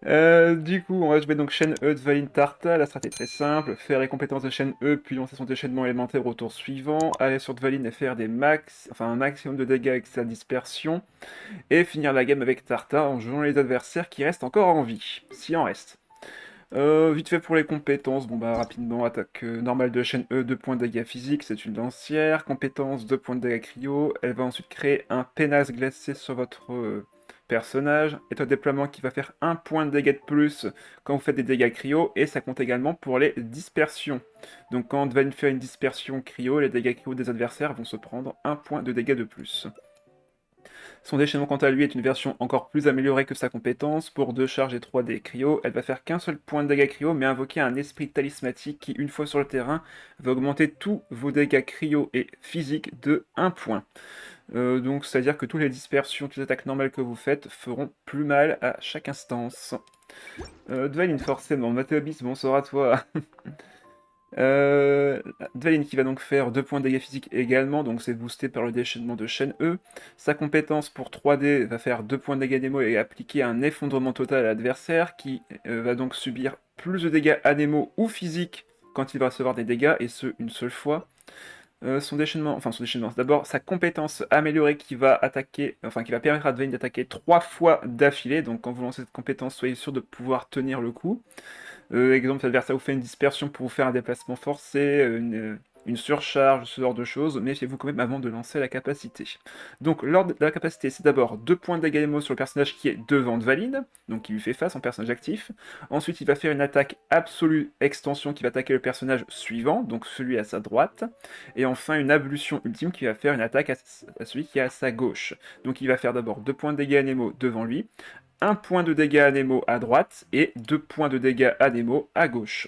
Du coup, on va jouer donc chaîne E de Valine Tarta. La stratégie est très simple. Faire les compétences de chaîne E, puis lancer son déchaînement élémentaire au tour suivant. Aller sur Dvaline et faire un maximum de dégâts avec sa dispersion. Et finir la game avec Tarta en jouant les adversaires qui restent encore en vie, s'il en reste. Vite fait pour les compétences, bon bah rapidement, attaque normale de chaîne E, 2 points de dégâts physiques, c'est une lancière. Compétence, 2 points de dégâts cryo. Elle va ensuite créer un pénasse glacé sur votre personnage. Étoile de déploiement qui va faire 1 point de dégâts de plus quand vous faites des dégâts cryo. Et ça compte également pour les dispersions. Donc quand on va faire une dispersion cryo, les dégâts cryo des adversaires vont se prendre 1 point de dégâts de plus. Son déchaînement quant à lui est une version encore plus améliorée que sa compétence. Pour 2 charges et 3 dés cryo, elle va faire qu'un seul point de dégâts cryo, mais invoquer un esprit talismatique qui, une fois sur le terrain, va augmenter tous vos dégâts cryo et physiques de 1 point. Donc c'est-à-dire que toutes les dispersions, toutes les attaques normales que vous faites feront plus mal à chaque instance. Dwayne, forcément, Mathéobis, bonsoir à toi. Euh, Dvalin qui va donc faire 2 points de dégâts physiques également, donc c'est boosté par le déchaînement de chaîne E. Sa compétence pour 3D va faire 2 points de dégâts démo et appliquer un effondrement total à l'adversaire, qui va donc subir plus de dégâts anémaux ou physiques quand il va recevoir des dégâts, et ce, une seule fois. Son déchaînement, c'est d'abord sa compétence améliorée qui va attaquer, enfin qui va permettre à Dwayne d'attaquer 3 fois d'affilée, donc quand vous lancez cette compétence, soyez sûr de pouvoir tenir le coup. Exemple, l'adversaire vous fait une dispersion pour vous faire un déplacement forcé, une surcharge, ce genre de choses. Méfiez-vous quand même avant de lancer la capacité. Donc, l'ordre de la capacité, c'est d'abord 2 points de dégâts émo sur le personnage qui est devant Dvalin, donc qui lui fait face en personnage actif. Ensuite, il va faire une attaque absolue extension qui va attaquer le personnage suivant, donc celui à sa droite. Et enfin, une ablution ultime qui va faire une attaque à celui qui est à sa gauche. Donc, il va faire d'abord 2 points de dégâts anémo devant lui, 1 point de dégâts anémo à droite et 2 points de dégâts anémo à gauche.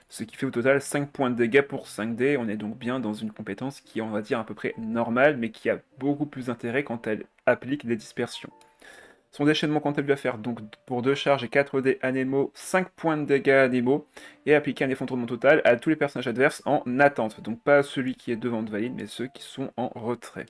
Ce qui fait au total 5 points de dégâts pour 5D. On est donc bien dans une compétence qui est, on va dire, à peu près normale, mais qui a beaucoup plus d'intérêt quand elle applique des dispersions. Son déchaînement, quant à lui, va faire donc pour 2 charges et 4 dés anémo, 5 points de dégâts anémo, et appliquer un effondrement total à tous les personnages adverses en attente. Donc pas celui qui est devant Dvalin, mais ceux qui sont en retrait.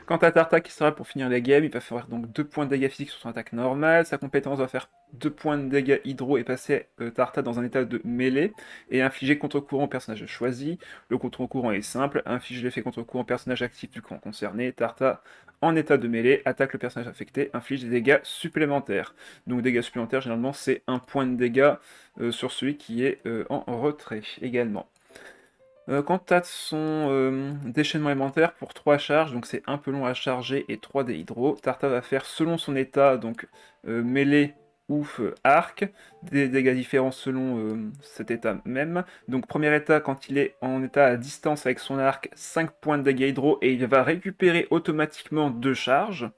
Quant à Tarta qui sera pour finir les games, il va faire donc 2 points de dégâts physiques sur son attaque normale. Sa compétence va faire 2 points de dégâts hydro et passer Tarta dans un état de mêlée et infliger contre-courant au personnage choisi. Le contre-courant est simple, inflige l'effet contre-courant au personnage actif du camp concerné. Tarta, en état de mêlée, attaque le personnage affecté, inflige des dégâts supplémentaires. Donc dégâts supplémentaires, généralement c'est 1 point de dégâts sur celui qui est en retrait également. Quant à son déchaînement élémentaire pour 3 charges, donc c'est un peu long à charger et 3 des hydro, Tarta va faire selon son état, donc mêlée ou arc, des dégâts différents selon cet état même. Donc premier état, quand il est en état à distance avec son arc, 5 points de dégâts hydro et il va récupérer automatiquement 2 charges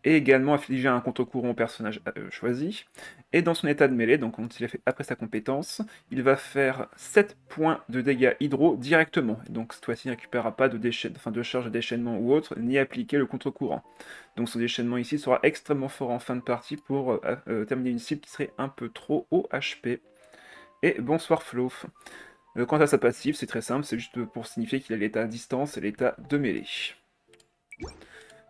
et également infliger un contre-courant au personnage choisi. Et dans son état de mêlée, donc quand il a fait après sa compétence, il va faire 7 points de dégâts hydro directement. Donc cette fois-ci, il ne récupérera pas de charge de déchaînement ou autre, ni appliquer le contre-courant. Donc son déchaînement ici sera extrêmement fort en fin de partie pour terminer une cible qui serait un peu trop haut HP. Et bonsoir Flo. Quant à sa passive, c'est très simple, c'est juste pour signifier qu'il a l'état à distance et l'état de mêlée.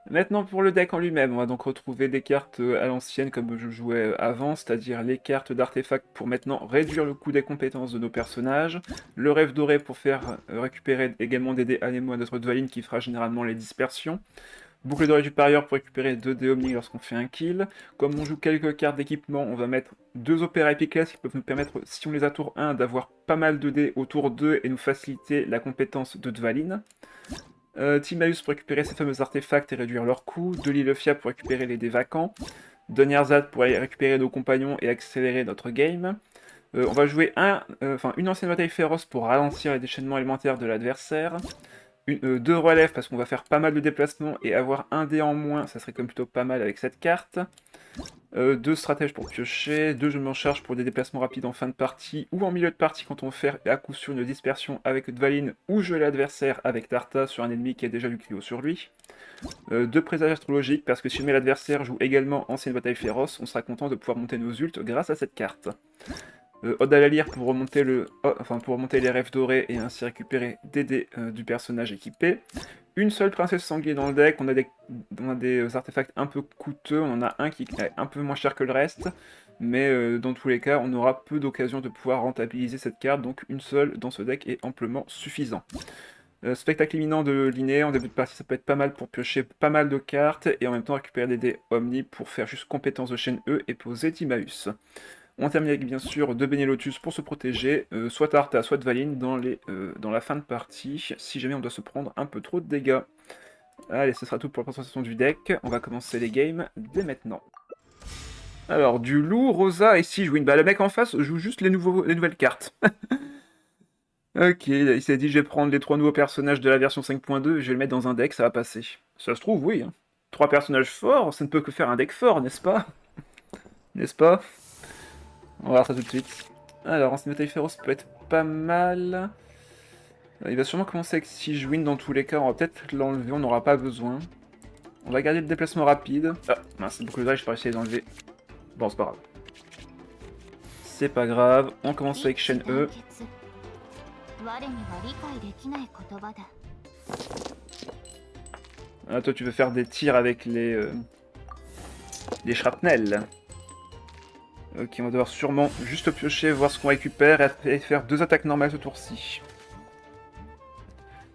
Maintenant pour le deck en lui-même, on va donc retrouver des cartes à l'ancienne comme je jouais avant, c'est-à-dire les cartes d'artefacts pour maintenant réduire le coût des compétences de nos personnages, le rêve doré pour faire récupérer également des dés anémo à notre Dwalin qui fera généralement les dispersions, boucle dorée du parieur pour récupérer 2 dés omni lorsqu'on fait un kill, comme on joue quelques cartes d'équipement, on va mettre 2 opéras efficaces qui peuvent nous permettre, si on les a tour 1, d'avoir pas mal de dés au tour 2 et nous faciliter la compétence de Dwalin. Timaeus pour récupérer ces fameux artefacts et réduire leur coût, Delilefia pour récupérer les dés vacants, Donyerzad pour aller récupérer nos compagnons et accélérer notre game. On va jouer une ancienne bataille féroce pour ralentir les déchaînements élémentaires de l'adversaire. 2 relèves parce qu'on va faire pas mal de déplacements et avoir un dé en moins, ça serait comme plutôt pas mal avec cette carte. 2 stratèges pour piocher, 2 je m'en charge pour des déplacements rapides en fin de partie ou en milieu de partie quand on fait à coup sûr une dispersion avec Dvalin ou jouer l'adversaire avec Tarta sur un ennemi qui a déjà du cryo sur lui. 2 présages astrologiques parce que si jamais l'adversaire joue également ancienne bataille féroce, on sera content de pouvoir monter nos ults grâce à cette carte. Ode à la lyre pour remonter pour remonter les rêves dorés et ainsi récupérer des dés du personnage équipé. Une seule princesse sanglier dans le deck, on a des artefacts un peu coûteux, on en a un qui est un peu moins cher que le reste, mais dans tous les cas, on aura peu d'occasions de pouvoir rentabiliser cette carte, donc une seule dans ce deck est amplement suffisant. Spectacle imminent de Linné, en début de partie ça peut être pas mal pour piocher pas mal de cartes, et en même temps récupérer des dés Omni pour faire juste compétence de chaîne E et poser Timaeus. On termine avec bien sûr 2 Benelotus pour se protéger, soit Tarta, soit Valine dans la fin de partie, si jamais on doit se prendre un peu trop de dégâts. Allez, ce sera tout pour la présentation du deck, on va commencer les games dès maintenant. Alors, du loup, Rosa et Sigewinne. Bah, le mec en face joue juste les nouvelles cartes. Ok, il s'est dit je vais prendre les 3 nouveaux personnages de la version 5.2 et je vais le mettre dans un deck, ça va passer. Ça se trouve, oui. Hein. 3 personnages forts, ça ne peut que faire un deck fort, n'est-ce pas? N'est-ce pas? On va voir ça tout de suite. Alors, Ancien Bataille Féroce peut être pas mal. Il va sûrement commencer avec Sigewinne dans tous les cas, on va peut-être l'enlever, on n'aura pas besoin. On va garder le déplacement rapide. Ah, mince, c'est beaucoup de je vais pas essayer d'enlever. Bon, c'est pas grave. C'est pas grave, on commence avec chaîne E. Ah, toi, tu veux faire des tirs avec les shrapnels. Ok, on va devoir sûrement juste piocher, voir ce qu'on récupère et faire 2 attaques normales ce tour-ci.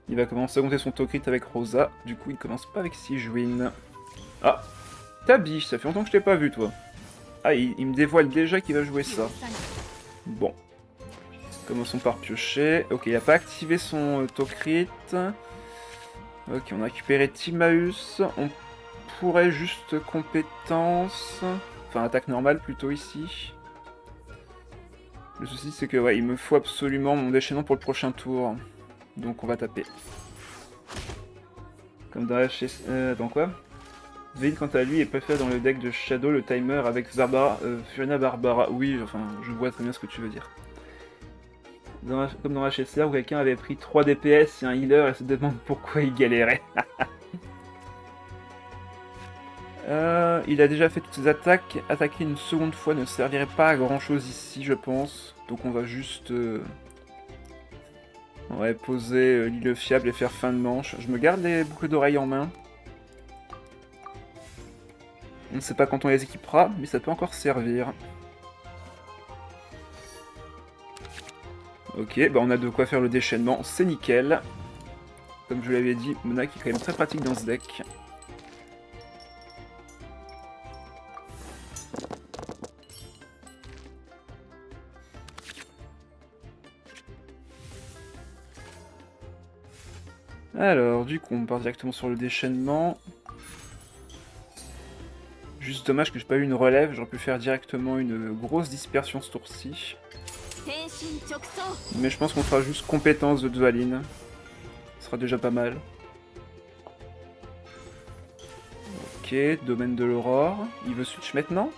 Il va commencer à monter son Tokrit avec Rosa, du coup il commence pas avec Sigewinne. Ah, Tabi, ça fait longtemps que je t'ai pas vu toi. Ah, il me dévoile déjà qu'il va jouer ça. Bon. Commençons par piocher. Ok, il a pas activé son Tokrit. Ok, on a récupéré Timaeus. On pourrait juste compétence... Enfin, attaque normale plutôt ici. Le souci c'est que ouais, il me faut absolument mon déchaînement pour le prochain tour. Donc on va taper. Comme dans dans quoi Vayne quant à lui est préféré dans le deck de Shadow le timer avec Fiona Barbara. Oui, enfin, je vois très bien ce que tu veux dire. Comme dans HSR où quelqu'un avait pris 3 DPS et un healer et se demande pourquoi il galérait. Il a déjà fait toutes ses attaques. Attaquer une seconde fois ne servirait pas à grand chose ici, je pense. Donc on va juste... Ouais, poser l'île fiable et faire fin de manche. Je me garde les boucles d'oreilles en main. On ne sait pas quand on les équipera, mais ça peut encore servir. Ok, bah on a de quoi faire le déchaînement, c'est nickel. Comme je l'avais dit, Mona qui est quand même très pratique dans ce deck. Alors, du coup, on part directement sur le déchaînement. Juste dommage que j'ai pas eu une relève, j'aurais pu faire directement une grosse dispersion ce tour-ci. Mais je pense qu'on fera juste compétence de Dvalin. Ce sera déjà pas mal. Ok, domaine de l'aurore. Il veut switch maintenant?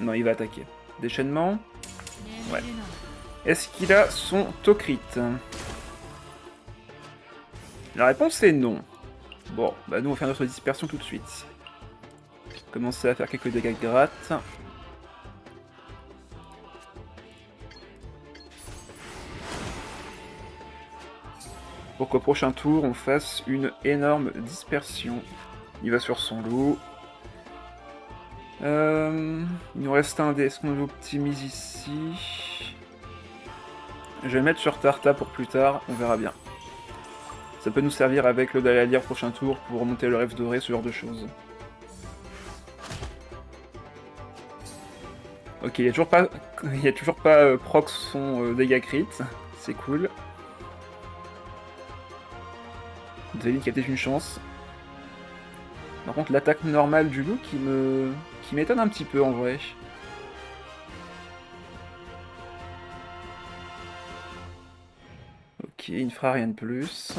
Non, il va attaquer. Déchaînement? Ouais. Est-ce qu'il a son Tokrit? La réponse est non. Bon, bah nous on va faire notre dispersion tout de suite. Commencer à faire quelques dégâts grattes. Pour qu'au prochain tour on fasse une énorme dispersion. Il va sur son loup. Il nous reste un dé. Est-ce qu'on l'optimise ici? Je vais le mettre sur Tarta pour plus tard, on verra bien. Ça peut nous servir avec le Dalalir prochain tour pour remonter le rêve doré, ce genre de choses. Ok, il n'y a toujours pas proc son dégâts crit, c'est cool. Dvalin qui a peut-être une chance. Par contre, l'attaque normale du loup qui m'étonne un petit peu en vrai. Ok, il ne fera rien de plus.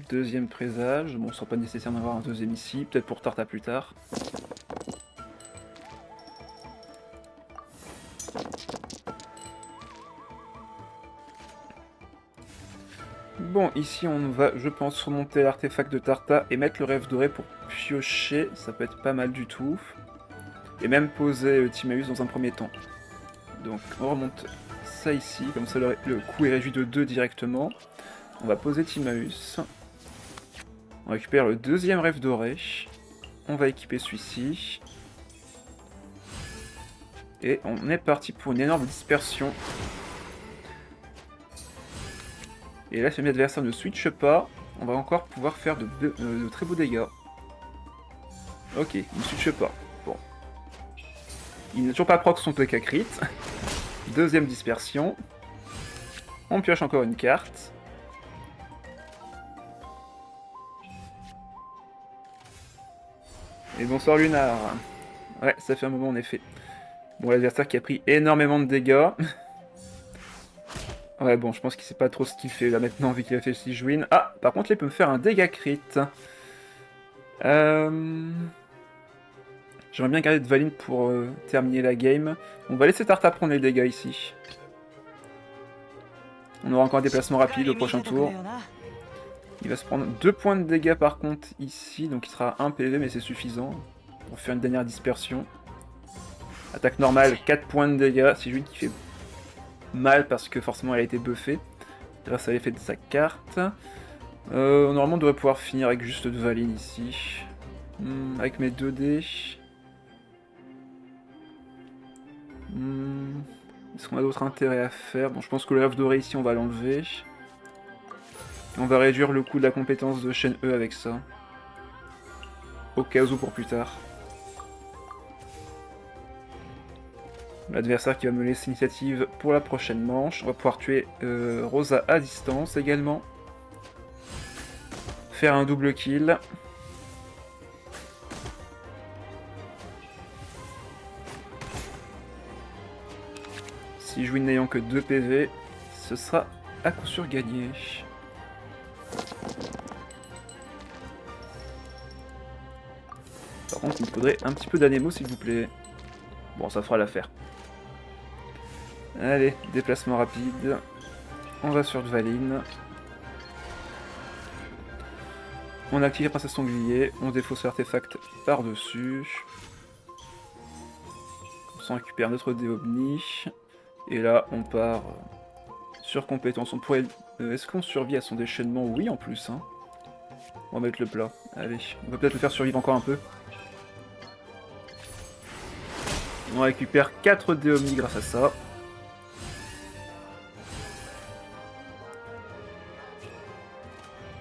Deuxième présage. Bon, ce sera pas nécessaire d'avoir un deuxième ici. Peut-être pour Tarta plus tard. Bon, ici on va, je pense, remonter l'artefact de Tarta et mettre le rêve doré pour piocher, ça peut être pas mal du tout. Et même poser Timaeus dans un premier temps. Donc on remonte ça ici, comme ça le coût est réduit de 2 directement. On va poser Timaeus. On récupère le deuxième rêve doré. On va équiper celui-ci. Et on est parti pour une énorme dispersion. Et là, si l'adversaire ne switch pas, on va encore pouvoir faire de très beaux dégâts. Ok, il ne switch pas. Bon. Il n'a toujours pas proc son PK crit. Deuxième dispersion. On pioche encore une carte. Et bonsoir Lunar. Ouais, ça fait un moment en effet. Bon, l'adversaire qui a pris énormément de dégâts. Ouais, bon, je pense qu'il sait pas trop ce qu'il fait là maintenant, vu qu'il a fait 6 jouines. Ah, par contre, il peut me faire un dégât crit. J'aimerais bien garder Dvalin pour terminer la game. On va laisser Tarta prendre les dégâts ici. On aura encore un déplacement rapide au prochain tour. Il va se prendre 2 points de dégâts par contre ici, donc il sera 1 PV, mais c'est suffisant pour faire une dernière dispersion. Attaque normale, 4 points de dégâts. C'est lui qui fait mal parce que forcément elle a été buffée grâce à l'effet de sa carte. Normalement on devrait pouvoir finir avec juste Dvalin ici. Avec mes 2 dés. Est-ce qu'on a d'autres intérêts à faire? Bon, je pense que le rêve doré ici on va l'enlever. On va réduire le coût de la compétence de chaîne E avec ça. Au cas où pour plus tard. L'adversaire qui va me laisser l'initiative pour la prochaine manche. On va pouvoir tuer Rosa à distance également. Faire un double kill. Si je win n'ayant que 2 PV, ce sera à coup sûr gagné. Par contre, il me faudrait un petit peu d'anémo s'il vous plaît. Bon, ça fera l'affaire. Allez, déplacement rapide. On va sur Dvalin. On active la princesse sanglier. On défausse l'artefact par-dessus. On récupère notre Déomni. Et là, on part sur compétence. On pourrait... Est-ce qu'on survit à son déchaînement? Oui, en plus. Hein. On va mettre le plat. Allez, on va peut-être le faire survivre encore un peu. On récupère 4 Déomni grâce à ça.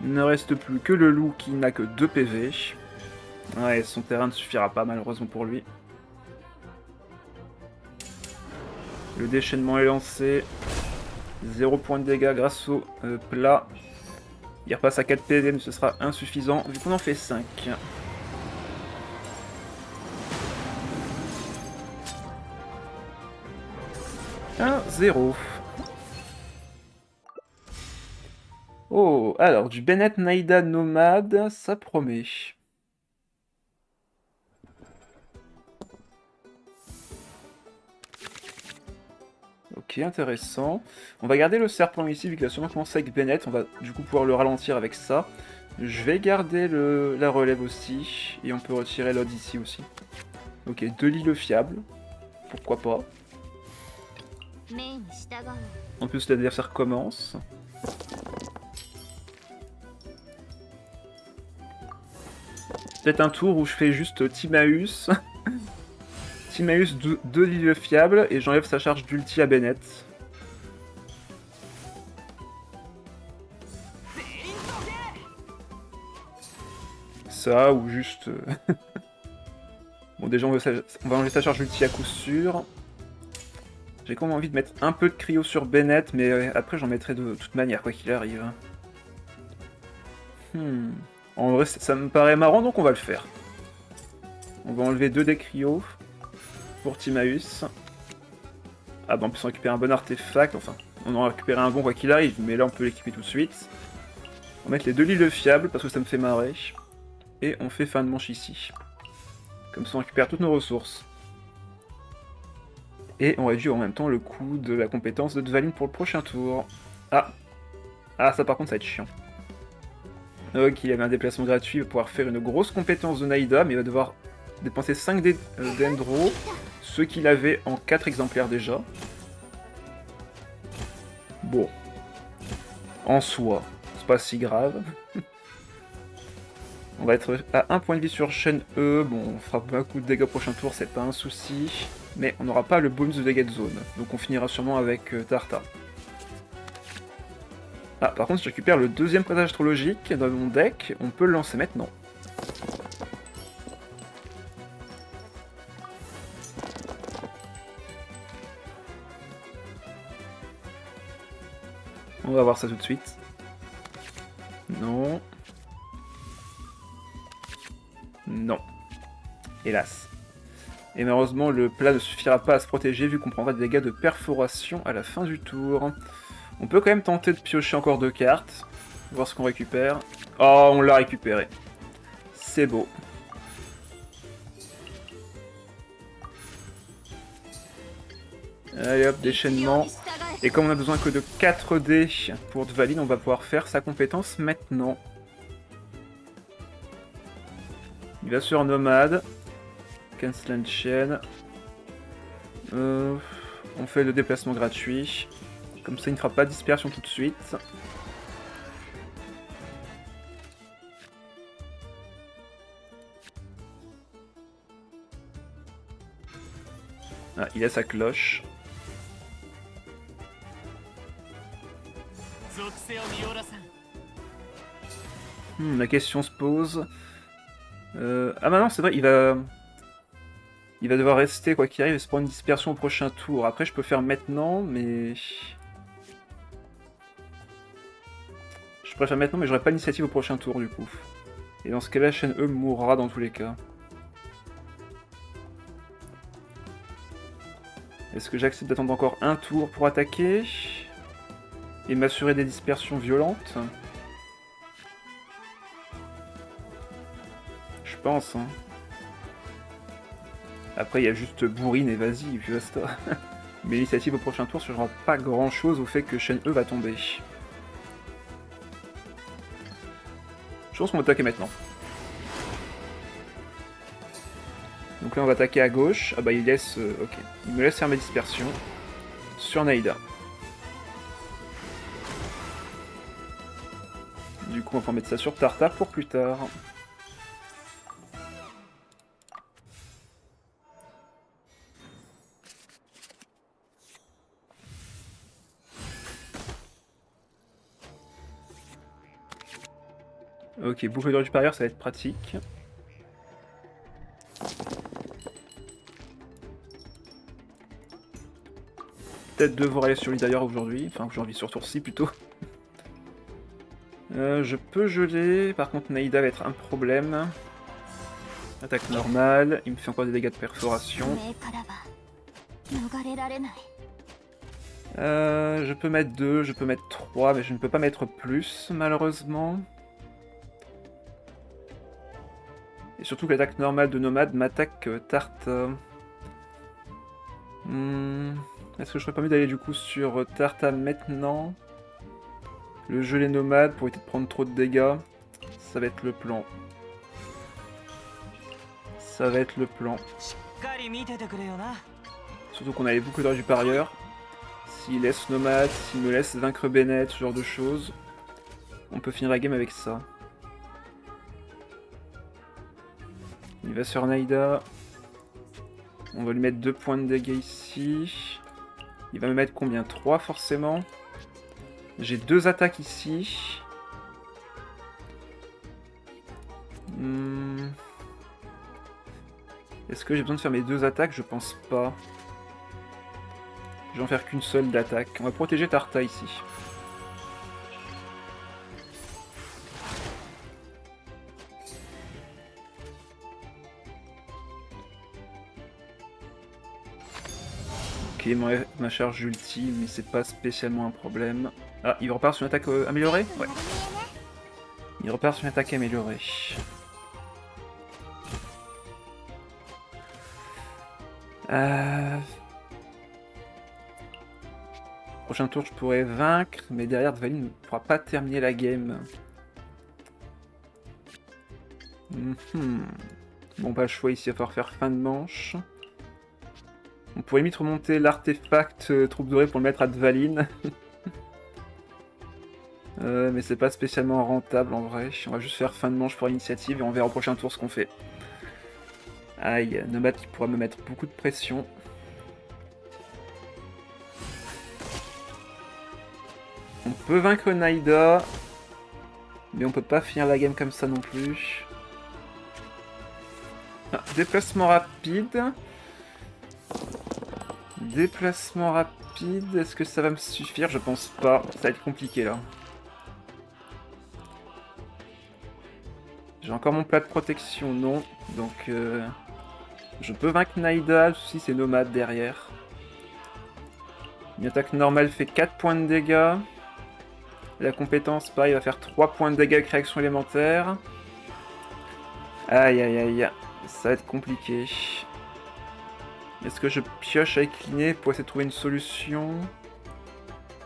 Il ne reste plus que le loup qui n'a que 2 PV. Ouais, son terrain ne suffira pas malheureusement pour lui. Le déchaînement est lancé. 0 point de dégâts grâce au plat. Il repasse à 4 PV, mais ce sera insuffisant vu qu'on en fait 5. 1-0. Oh, alors du Bennett Naïda Nomade, ça promet. Ok, intéressant. On va garder le serpent ici, vu qu'il a sûrement commencé avec Bennett. On va du coup pouvoir le ralentir avec ça. Je vais garder la relève aussi. Et on peut retirer l'autre ici aussi. Ok, 2 lits fiables. Pourquoi pas. En plus, l'adversaire commence. Peut-être un tour où je fais juste Timaeus. Timaeus 2 lits fiables et j'enlève sa charge d'ulti à Bennett. Ça, ou juste... Bon, déjà, on va enlever sa charge d'ulti à coup sûr. J'ai quand même envie de mettre un peu de cryo sur Bennett, mais après, j'en mettrai de toute manière, quoi qu'il arrive. En vrai, ça me paraît marrant, donc on va le faire. On va enlever 2 des cryo pour Timaeus. Ah bah, on peut s'en récupérer un bon artefact, enfin, on en a récupéré un bon quoi qu'il arrive, mais là, on peut l'équiper tout de suite. On va mettre les 2 lits fiables, parce que ça me fait marrer. Et on fait fin de manche ici. Comme ça, on récupère toutes nos ressources. Et on réduit en même temps le coût de la compétence de Dvalin pour le prochain tour. Ah, ça par contre, ça va être chiant. Ok, il avait un déplacement gratuit, il va pouvoir faire une grosse compétence de Naïda, mais il va devoir dépenser 5 dés d'Endro, ce qu'il avait en 4 exemplaires déjà. Bon, en soi, c'est pas si grave. On va être à 1 point de vie sur chaîne E, bon, on fera beaucoup de dégâts au prochain tour, c'est pas un souci, mais on n'aura pas le bonus de dégâts de zone, donc on finira sûrement avec Tarta. Ah, par contre, si je récupère le deuxième présage astrologique dans mon deck, on peut le lancer maintenant. On va voir ça tout de suite. Non. Non. Hélas. Et malheureusement, le plat ne suffira pas à se protéger vu qu'on prendra des dégâts de perforation à la fin du tour. On peut quand même tenter de piocher encore 2 cartes. Voir ce qu'on récupère. Oh, on l'a récupéré. C'est beau. Allez hop, déchaînement. Et comme on a besoin que de 4 dés pour Dvalin, on va pouvoir faire sa compétence maintenant. Il va sur Nomade. Cancel and Chain. On fait le déplacement gratuit. Comme ça, il ne fera pas de dispersion tout de suite. Ah, il a sa cloche. La question se pose. Ah bah non, c'est vrai, il va devoir rester quoi qu'il arrive et se prendre une dispersion au prochain tour. Après, je peux faire maintenant, mais... Je préfère maintenant, mais j'aurai pas l'initiative au prochain tour, du coup. Et dans ce cas-là, chaîne E mourra dans tous les cas. Est-ce que j'accepte d'attendre encore un tour pour attaquer et m'assurer des dispersions violentes? Je pense, hein. Après, il y a juste Bourrine et vas-y, puis basta. Mais l'initiative au prochain tour ne changera pas grand-chose au fait que chaîne E va tomber. Je pense qu'on va attaquer maintenant. Donc là, on va attaquer à gauche. Ah bah, il laisse... ok. Il me laisse faire ma dispersion. Sur Naïda. Du coup, on va mettre ça sur Tarta pour plus tard. Ok, boucle d'or supérieur, ça va être pratique. Peut-être devoir aller sur lui d'ailleurs aujourd'hui. Enfin, aujourd'hui, sur tour-ci plutôt. Je peux geler. Par contre, Naïda va être un problème. Attaque normale. Il me fait encore des dégâts de perforation. Je peux mettre 2, je peux mettre 3, mais je ne peux pas mettre plus, malheureusement. Et surtout que l'attaque normale de Nomade m'attaque Tarta. Est-ce que je serais pas mieux d'aller du coup sur Tarta maintenant? Le geler Nomade pour éviter de prendre trop de dégâts. Ça va être le plan. Ça va être le plan. Surtout qu'on a les boucles d'or du parieur. S'il laisse Nomade, s'il me laisse vaincre Bennett, ce genre de choses, on peut finir la game avec ça. Il va sur Naïda. On va lui mettre 2 points de dégâts ici. Il va me mettre combien? 3 forcément. J'ai 2 attaques ici. Est-ce que j'ai besoin de faire mes 2 attaques? Je pense pas. Je vais en faire qu'une seule d'attaque. On va protéger Tarta ici. Ok, ma charge ultime, mais c'est pas spécialement un problème. Ah, il repart sur une attaque améliorée? Ouais. Il repart sur une attaque améliorée. Prochain tour, je pourrais vaincre, mais derrière, Dvalin ne pourra pas terminer la game. Mhm. Bon, pas le choix ici, il va falloir faire fin de manche. On pourrait limite remonter l'artefact troupe dorée pour le mettre à Dvalin. Mais c'est pas spécialement rentable en vrai. On va juste faire fin de manche pour l'initiative et on verra au prochain tour ce qu'on fait. Aïe, Nomade qui pourra me mettre beaucoup de pression. On peut vaincre Naïda, mais on peut pas finir la game comme ça non plus. Ah, déplacement rapide. Déplacement rapide, est-ce que ça va me suffire? Je pense pas, ça va être compliqué là. J'ai encore mon plat de protection, non. Donc je peux vaincre Naïda, le souci c'est Nomade derrière. Une attaque normale fait 4 points de dégâts. La compétence, pareil, va faire 3 points de dégâts avec réaction élémentaire. Aïe aïe aïe, ça va être compliqué. Est-ce que je pioche avec Liné pour essayer de trouver une solution? De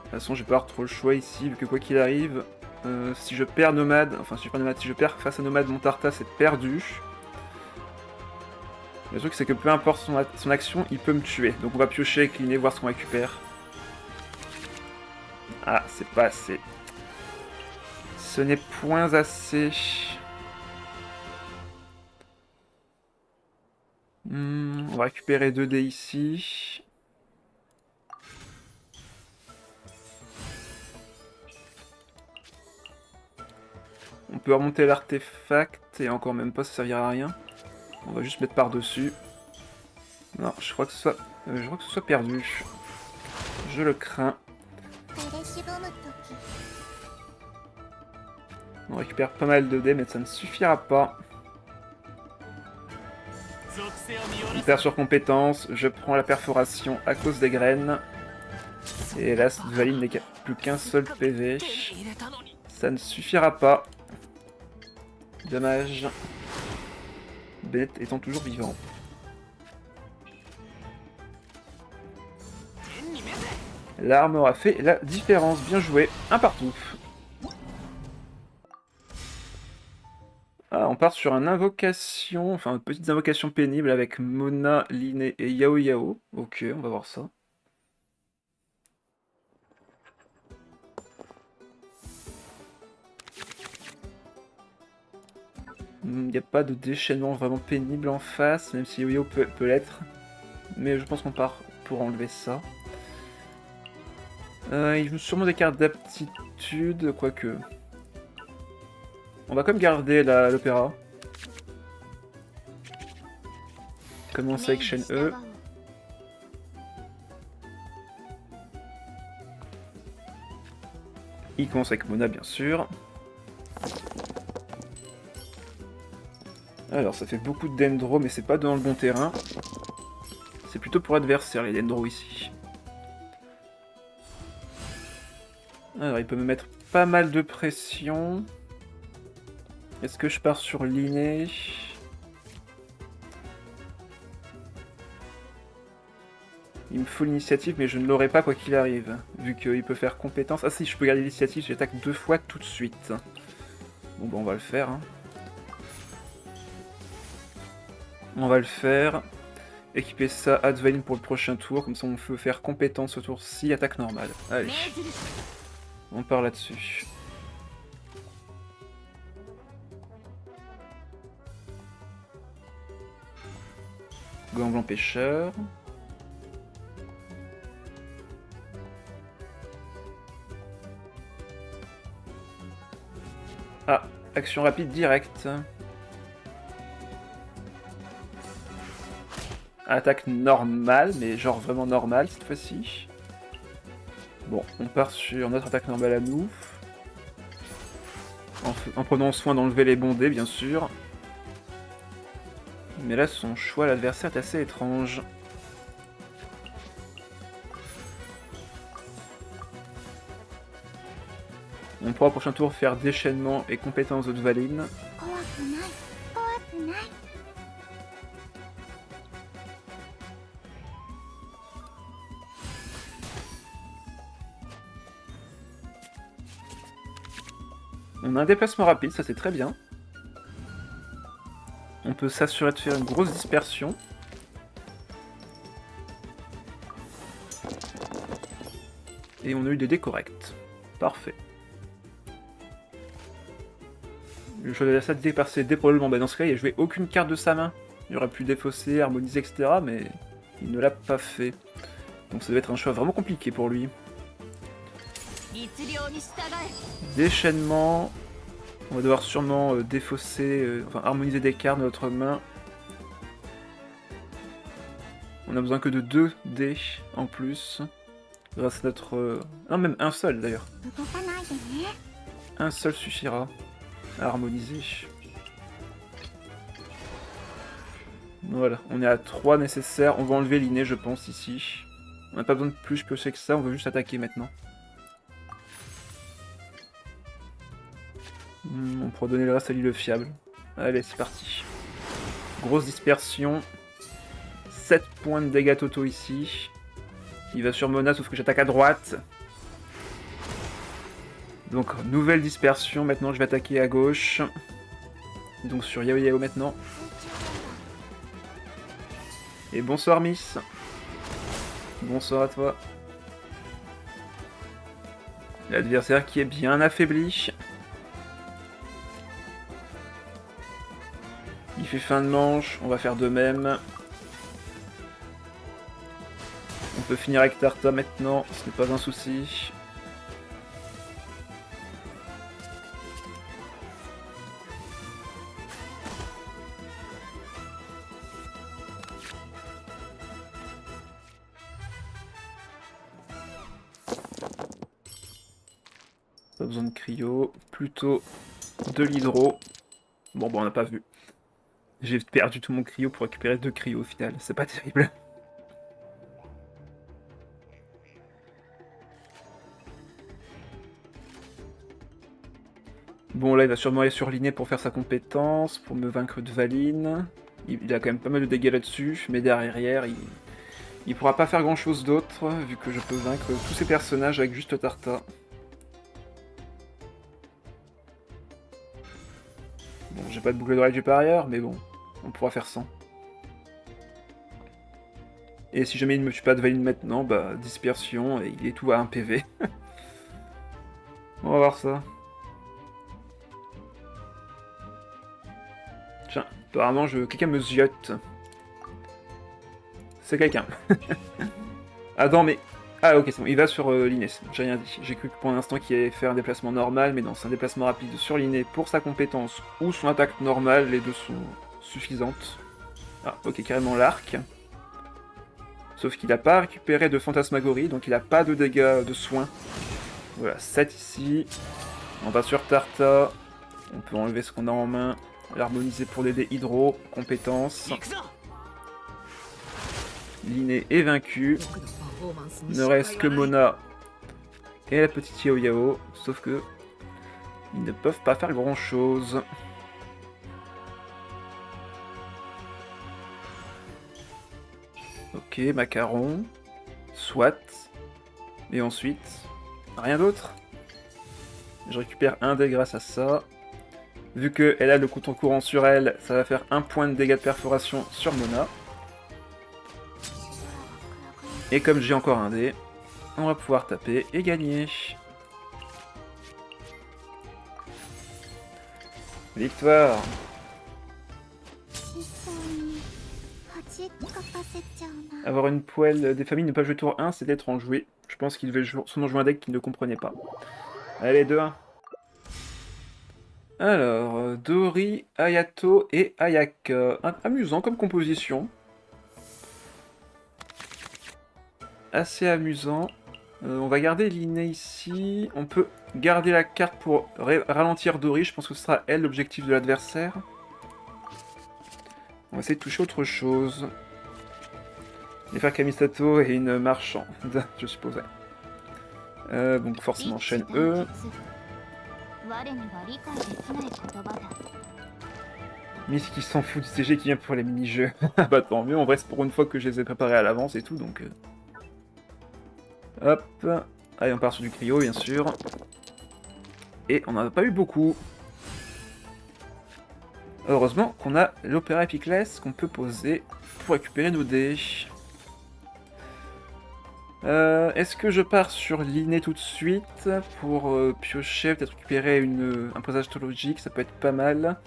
toute façon, je vais pas avoir trop le choix ici, vu que quoi qu'il arrive, si je perds Nomade, enfin si je perds face à Nomade, mon Tarta c'est perdu. Le truc c'est que peu importe son action, il peut me tuer. Donc on va piocher avec Liné, voir ce qu'on récupère. Ah, c'est pas assez. Ce n'est point assez. On va récupérer 2 dés ici. On peut remonter l'artefact et encore même pas, ça servira à rien. On va juste mettre par-dessus. Non, je crois que ce soit perdu. Je le crains. On récupère pas mal de dés, mais ça ne suffira pas. On perd sur compétence, je prends la perforation à cause des graines. Et hélas, Dvalin n'est plus qu'un seul PV. Ça ne suffira pas. Dommage. Bennett étant toujours vivant. L'arme aura fait la différence. Bien joué. Un partout. Ah, on part sur une invocation, enfin petites invocations pénibles avec Mona, Liné et Yao Yao. Ok, on va voir ça. Il n'y a pas de déchaînement vraiment pénible en face, même si Yao Yao peut l'être. Mais je pense qu'on part pour enlever ça. Il joue sûrement des cartes d'aptitude, quoique. On va quand même garder l'opéra. Commencer avec chaîne E. Il commence avec Mona, bien sûr. Alors, ça fait beaucoup de dendro, mais c'est pas dans le bon terrain. C'est plutôt pour adversaire, les dendro ici. Alors, il peut me mettre pas mal de pression. Est-ce que je pars sur Liné? Il me faut l'initiative, mais je ne l'aurai pas quoi qu'il arrive. Vu qu'il peut faire compétence. Ah si, je peux garder l'initiative, j'attaque 2 fois tout de suite. Bon bah on va le faire. Hein. On va le faire. Équiper ça à Dvalin pour le prochain tour. Comme ça on peut faire compétence ce tour-ci, attaque normale. Allez. On part là-dessus. Gant blanc pêcheur. Ah, action rapide directe. Attaque normale, mais genre vraiment normale cette fois-ci. Bon, on part sur notre attaque normale à nous. En prenant soin d'enlever les bondés, bien sûr. Mais là, son choix, l'adversaire, est assez étrange. On pourra au prochain tour faire déchaînement et compétence de Dvalin. On a un déplacement rapide, ça c'est très bien. On peut s'assurer de faire une grosse dispersion. Et on a eu des dés corrects. Parfait. Le choix de l'adversaire dès par ses dés probablement. Bah dans ce cas, il a joué aucune carte de sa main. Il aurait pu défausser, harmoniser, etc. Mais il ne l'a pas fait. Donc ça doit être un choix vraiment compliqué pour lui. Déchaînement. On va devoir sûrement défausser, enfin harmoniser des cartes de notre main. On a besoin que de 2 dés en plus. Grâce à notre... Non, même un seul d'ailleurs. Un seul suffira à harmoniser. Voilà, on est à 3 nécessaires. On va enlever l'inné, je pense, ici. On n'a pas besoin de plus piocher que ça, on veut juste attaquer maintenant. On pourra donner le reste à l'île fiable. Allez, c'est parti. Grosse dispersion. 7 points de dégâts totaux ici. Il va sur Mona, sauf que j'attaque à droite. Donc, nouvelle dispersion. Maintenant, je vais attaquer à gauche. Donc, sur Yao Yao maintenant. Et bonsoir, Miss. Bonsoir à toi. L'adversaire qui est bien affaibli. Il fait fin de manche. On va faire de même. On peut finir avec Tarta maintenant. Ce n'est pas un souci. Pas besoin de cryo, plutôt de l'hydro. Bon, on n'a pas vu. J'ai perdu tout mon cryo pour récupérer 2 cryos au final, c'est pas terrible. Bon, là, il va sûrement aller sur l'inné pour faire sa compétence, pour me vaincre de Valine. Il a quand même pas mal de dégâts là-dessus, mais derrière, il pourra pas faire grand-chose d'autre, vu que je peux vaincre tous ces personnages avec juste Tarta. Bon, j'ai pas de boucle d'oreille du parieur, mais bon, on pourra faire sans. Et si jamais il ne me tue pas de Valine maintenant, bah dispersion, et il est tout à 1 PV. On va voir ça. Tiens, apparemment quelqu'un me ziote. C'est quelqu'un. Attends, mais... Ah ok, c'est bon, il va sur l'inné, j'ai rien dit. J'ai cru que pour l'instant qu'il allait faire un déplacement normal, mais non, c'est un déplacement rapide sur l'inné pour sa compétence ou son attaque normale, les deux sont suffisantes. Ah, ok, carrément l'arc. Sauf qu'il n'a pas récupéré de fantasmagorie, donc il n'a pas de dégâts de soins. Voilà, 7 ici. On va sur Tarta. On peut enlever ce qu'on a en main. L'harmoniser pour des dés hydro, compétences. L'inné est vaincu. Il ne reste que Mona et la petite Yao Yao, sauf que ils ne peuvent pas faire grand chose. Ok, macaron, soit, et ensuite, rien d'autre. Je récupère un dé grâce à ça. Vu qu'elle a le couteau courant sur elle, ça va faire 1 point de dégâts de perforation sur Mona. Et comme j'ai encore un dé, on va pouvoir taper et gagner. Victoire. Avoir une poêle des familles, ne pas jouer tour 1, c'est étrange, oui. Je pense qu'il devait sûrement jouer un deck qu'il ne comprenait pas. Allez, 2-1. Alors, Dori, Ayato et Ayaka. Amusant comme composition. Assez amusant. On va garder l'inné ici. On peut garder la carte pour ralentir Dori. Je pense que ce sera elle l'objectif de l'adversaire. On va essayer de toucher autre chose. Et faire Kamisato et une marchande, je suppose. Donc forcément chaîne E. Miss qui s'en fout du CG qui vient pour les mini-jeux. Bah tant mieux, en vrai c'est pour une fois que je les ai préparés à l'avance et tout, donc... Hop. Allez, on part sur du cryo, bien sûr. Et on n'en a pas eu beaucoup. Heureusement qu'on a l'Opéra Epiclès qu'on peut poser pour récupérer nos dés. Est-ce que je pars sur l'inné tout de suite pour piocher, peut-être récupérer un présage théologique, ça peut être pas mal.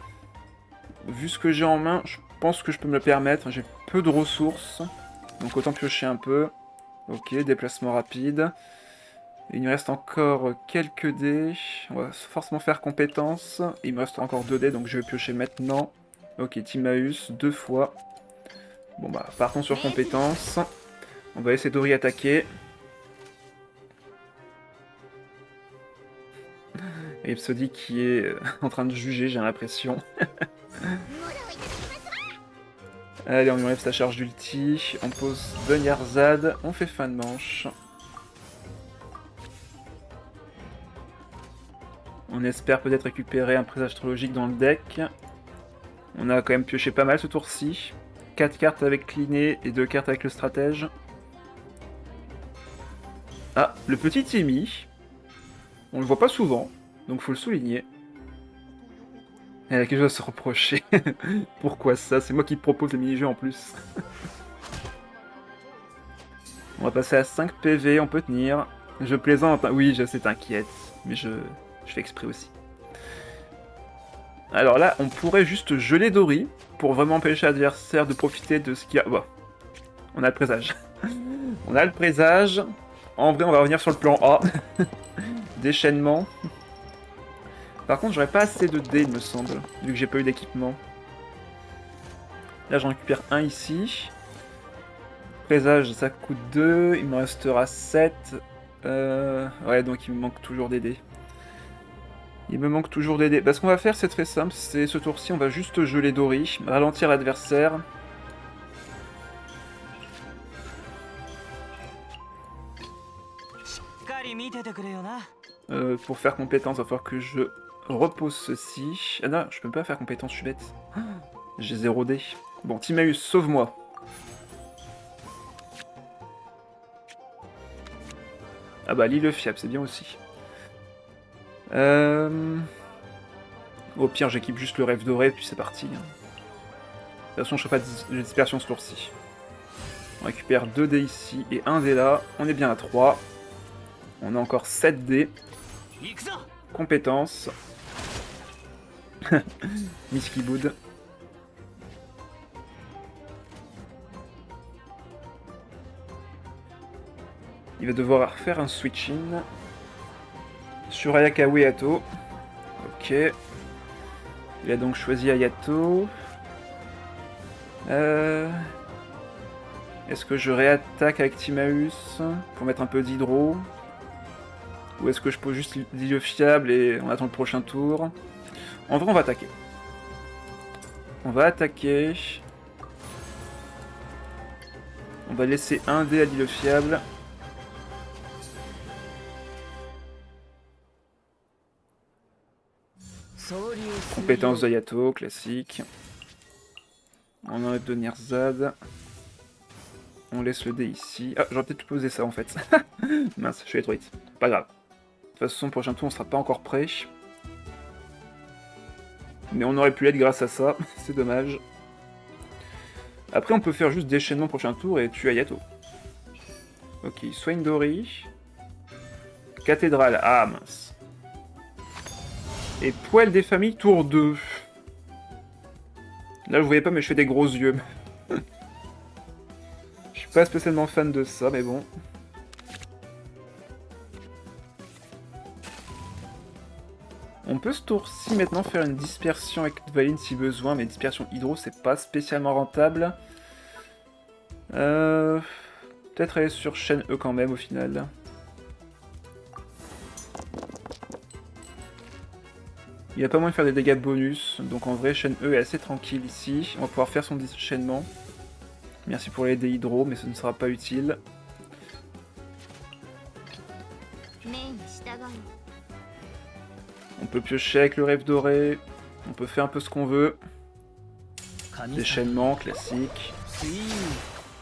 Vu ce que j'ai en main, je pense que je peux me le permettre, j'ai peu de ressources, donc autant piocher un peu. Ok, déplacement rapide. Il nous reste encore quelques dés, on va forcément faire compétence. Il me reste encore 2 dés, donc je vais piocher maintenant. Ok, Timaeus, 2 fois. Bon bah, partons sur compétence. On va laisser Dori attaquer. Et Psody qui est en train de juger, j'ai l'impression. Allez, on lui enlève sa charge d'ulti. On pose Bunyarzad. On fait fin de manche. On espère peut-être récupérer un présage astrologique dans le deck. On a quand même pioché pas mal ce tour-ci. 4 cartes avec l'inné et 2 cartes avec le stratège. Ah, le petit Timmy. On le voit pas souvent, donc faut le souligner. Elle a quelque chose à se reprocher. Pourquoi ça? C'est moi qui te propose le mini-jeu en plus. On va passer à 5 PV, on peut tenir. Je plaisante, oui, je sais, t'inquiète. Mais je fais exprès aussi. Alors là, on pourrait juste geler Dori pour vraiment empêcher l'adversaire de profiter de ce qu'il y a. Bon, on a le présage. On a le présage. En vrai, on va revenir sur le plan A. Déchaînement. Par contre, j'aurais pas assez de dés, il me semble, vu que j'ai pas eu d'équipement. Là, j'en récupère un ici. Présage, ça coûte 2. Il me restera 7. Ouais, donc il me manque toujours des dés. Il me manque toujours des dés. Bah, ce qu'on va faire, c'est très simple. C'est ce tour-ci, on va juste geler Dori, ralentir l'adversaire. Pour faire compétence, il va falloir que je repose ceci. Ah non, je peux pas faire compétence, je suis bête. J'ai 0 dés. Bon, Timaeus, sauve-moi. Ah bah, l'île fiable, c'est bien aussi. Au pire, j'équipe juste le rêve doré, puis c'est parti. De toute façon, je fais pas de dispersion ce tour-ci. On récupère 2 dés ici et 1 dé là. On est bien à 3. On a encore 7 dés. Compétence. Miskiboud. Il va devoir faire un switch-in. Sur Ayakawa Hayato. Ok. Il a donc choisi Hayato. Est-ce que je réattaque avec Timaeus pour mettre un peu d'hydro? Ou est-ce que je pose juste l'île fiable et on attend le prochain tour? En vrai, on va attaquer. On va attaquer. On va laisser un dé à l'île fiable. Compétence de Yato, classique. On enlève de Nirzad. On laisse le dé ici. Ah, j'aurais peut-être posé ça en fait. Mince, je suis détruite. Pas grave. De toute façon, prochain tour, on sera pas encore prêt. Mais on aurait pu l'être grâce à ça. C'est dommage. Après, on peut faire juste déchaînement prochain tour et tuer Ayato. Ok, soigne Dori. Cathédrale. Ah, mince. Et poil des familles, tour 2. Là, vous voyez pas, mais je fais des gros yeux. Je suis pas spécialement fan de ça, mais bon. On peut ce tour-ci maintenant faire une dispersion avec Valine si besoin, mais dispersion hydro c'est pas spécialement rentable. Peut-être aller sur chaîne E quand même au final. Il a pas moyen de faire des dégâts bonus, donc en vrai chaîne E est assez tranquille ici. On va pouvoir faire son déchaînement. Merci pour l'aider hydro, mais ce ne sera pas utile. On peut piocher avec le rêve doré. On peut faire un peu ce qu'on veut. Déchaînement, classique.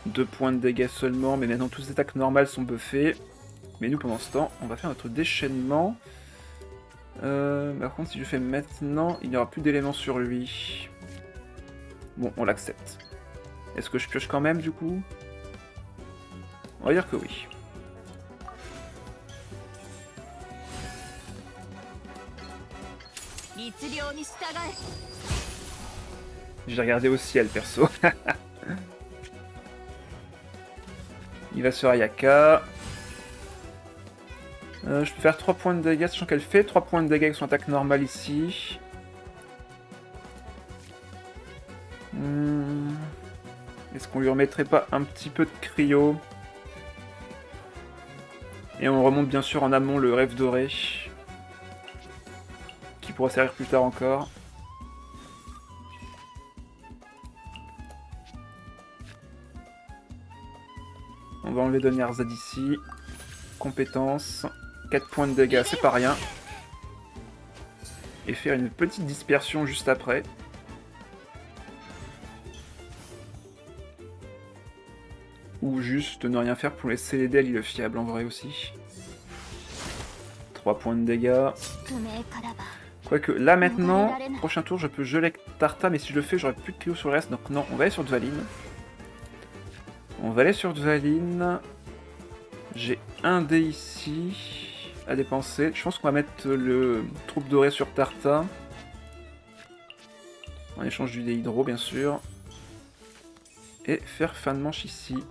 2 points de dégâts seulement, mais maintenant toutes les attaques normales sont buffées. Mais nous, pendant ce temps, on va faire notre déchaînement. Par contre, si je fais maintenant, il n'y aura plus d'éléments sur lui. Bon, on l'accepte. Est-ce que je pioche quand même, du coup? On va dire que oui. J'ai regardé au ciel, perso. Il va sur Ayaka. Je peux faire 3 points de dégâts, sachant qu'elle fait 3 points de dégâts avec son attaque normale ici. Est-ce qu'on lui remettrait pas un petit peu de cryo? Et on remonte bien sûr en amont le rêve doré, qui pourra servir plus tard encore. On va enlever Donyarzad ici. Compétence. 4 points de dégâts, c'est pas rien. Et faire une petite dispersion juste après. Ou juste ne rien faire pour laisser les dés fiable en vrai aussi. 3 points de dégâts. Quoique là maintenant, prochain tour je peux geler Tarta, mais si je le fais j'aurai plus de cryo sur le reste, donc non, on va aller sur Dvalin. On va aller sur Dvalin. J'ai un dé ici à dépenser. Je pense qu'on va mettre le troupe doré sur Tarta. En échange du dé hydro bien sûr. Et faire fin de manche ici.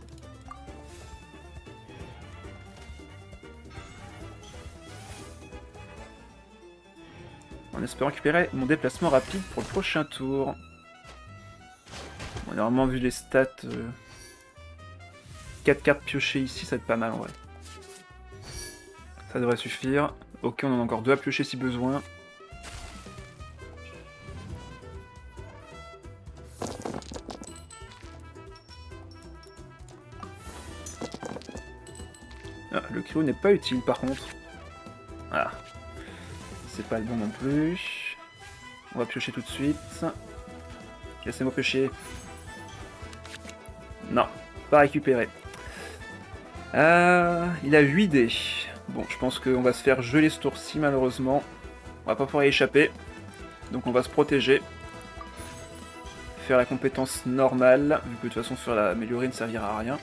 En espérant récupérer mon déplacement rapide pour le prochain tour. On a vraiment vu les stats. 4 cartes piochées ici, ça va être pas mal en vrai. Ça devrait suffire. Ok, on en a encore 2 à piocher si besoin. Ah, le cryo n'est pas utile par contre. Ah. C'est pas le bon non plus. On va piocher tout de suite. Laissez-moi piocher. Non, pas récupéré. Il a 8 dés. Bon, je pense qu'on va se faire geler ce tour-ci malheureusement. On va pas pouvoir y échapper. Donc on va se protéger. Faire la compétence normale, vu que de toute façon faire l'améliorer ne servira à rien.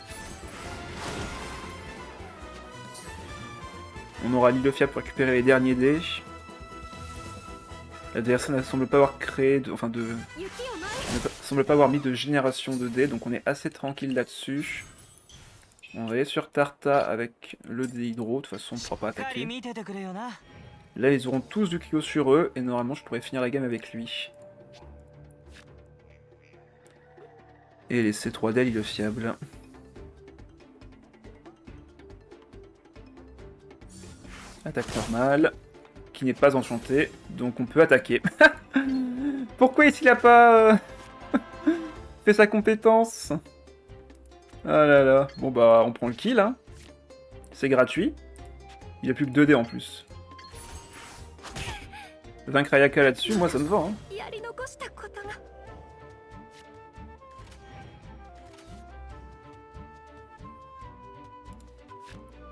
On aura l'Ilofia pour récupérer les derniers dés. L'adversaire ne semble pas avoir créé ne semble pas avoir mis de génération de dés, donc on est assez tranquille là-dessus. On va aller sur Tarta avec le dé hydro, de toute façon on ne pourra pas attaquer. Là ils auront tous du cryo sur eux, et normalement je pourrais finir la game avec lui. Et laisser 3 dés le fiable. Attaque normale, qui n'est pas enchantée, donc on peut attaquer. Pourquoi est-ce qu'il a pas fait sa compétence? Ah là là. Bon bah on prend le kill, hein. C'est gratuit. Il a plus que 2 dés en plus. Vaincre Ayaka là-dessus, moi ça me va, hein.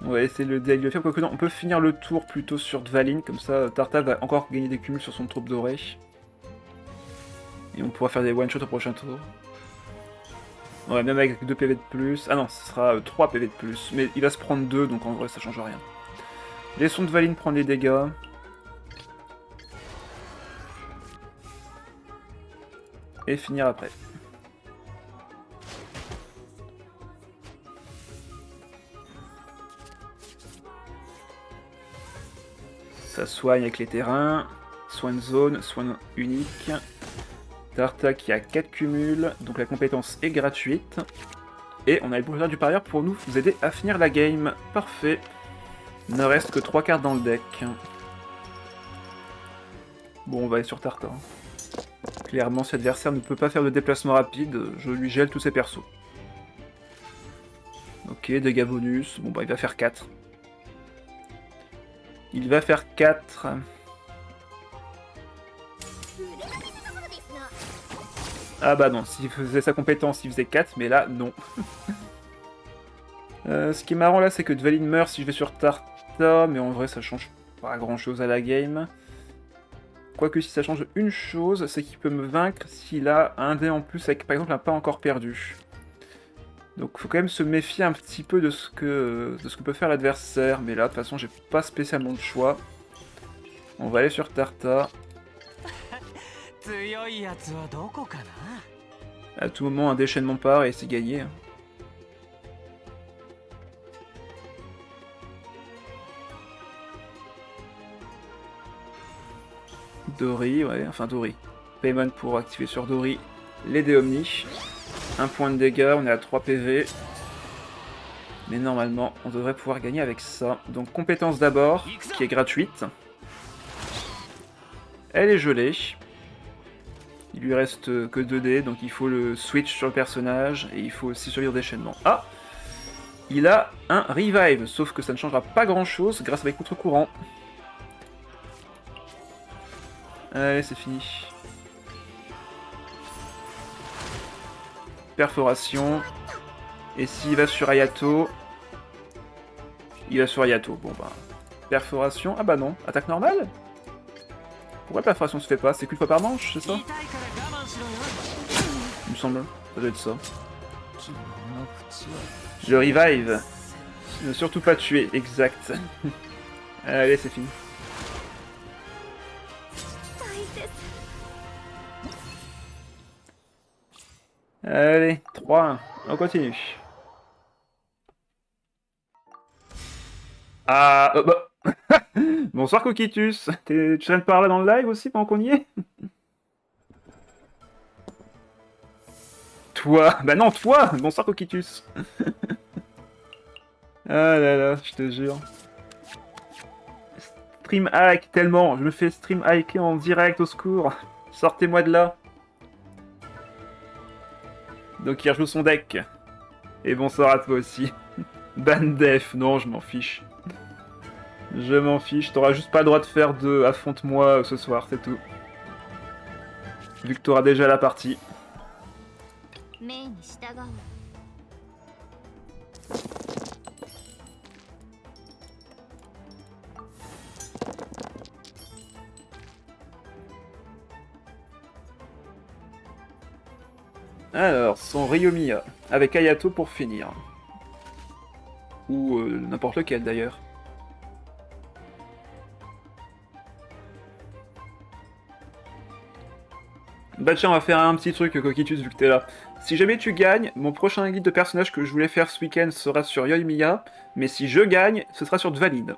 On va essayer le le faire, quoique non, on peut finir le tour plutôt sur Dvalin, comme ça Tarta va encore gagner des cumuls sur son troupe doré. Et on pourra faire des one-shots au prochain tour. Ouais, même avec 2 PV de plus. Ah non, ce sera 3 PV de plus. Mais il va se prendre 2, donc en vrai ça change rien. Laissons Dvalin prendre les dégâts. Et finir après. Ça soigne avec les terrains. Soin de zone, soin unique. Tarta qui a 4 cumuls, donc la compétence est gratuite. Et on a le bouclier du parieur pour nous aider à finir la game. Parfait. Il ne reste que 3 cartes dans le deck. Bon, on va aller sur Tarta. Clairement, si l'adversaire ne peut pas faire de déplacement rapide, je lui gèle tous ses persos. Ok, dégâts bonus. Bon bah il va faire 4. Il va faire 4. Ah bah non, s'il faisait sa compétence, il faisait 4, mais là, non. Ce qui est marrant là, c'est que Dvalin meurt si je vais sur Tarta, mais en vrai ça change pas grand chose à la game. Quoique si ça change une chose, c'est qu'il peut me vaincre s'il a un dé en plus avec par exemple un pas encore perdu. Donc faut quand même se méfier un petit peu de ce que peut faire l'adversaire. Mais là, de toute façon, j'ai pas spécialement de choix. On va aller sur Tarta. À tout moment, un déchaînement part et c'est gagné. Dori, ouais, enfin Dori. Payment pour activer sur Dori les dés Omni. 1 point de dégâts, on est à 3 PV. Mais normalement, on devrait pouvoir gagner avec ça. Donc compétence d'abord, qui est gratuite. Elle est gelée. Il lui reste que 2 dés, donc il faut le switch sur le personnage. Et il faut aussi survivre déchaînement. Ah! Il a un revive, sauf que ça ne changera pas grand chose grâce avec contre-courant. Allez, c'est fini. Perforation. Et s'il va sur Ayato... Il va sur Ayato. Bon bah... Perforation... Ah bah non. Attaque normale? Pourquoi perforation se fait pas? C'est qu'une fois par manche, c'est ça? Il me semble. Ça doit être ça. Je revive. Ne surtout pas tuer. Exact. Allez, c'est fini. Allez, 3-1. On continue. Ah, bah... Bonsoir Coquitus. Tu traînes par là dans le live aussi pendant qu'on y est? Toi. Bah non, toi. Bonsoir Coquitus. Ah là là, je te jure. Stream hack, tellement. Je me fais stream hacker en direct, au secours. Sortez-moi de là. Donc il rejoue son deck. Et bonsoir à toi aussi. Bandef, non, je m'en fiche. Je m'en fiche, t'auras juste pas le droit de faire de affronte-moi ce soir, c'est tout. Vu que t'auras déjà la partie. Alors, son Ryomiya, avec Ayato pour finir. Ou n'importe lequel d'ailleurs. Bah tiens, on va faire un petit truc, Coquitus, vu que t'es là. Si jamais tu gagnes, mon prochain guide de personnage que je voulais faire ce week-end sera sur Yoimiya, mais si je gagne, ce sera sur Dvalid.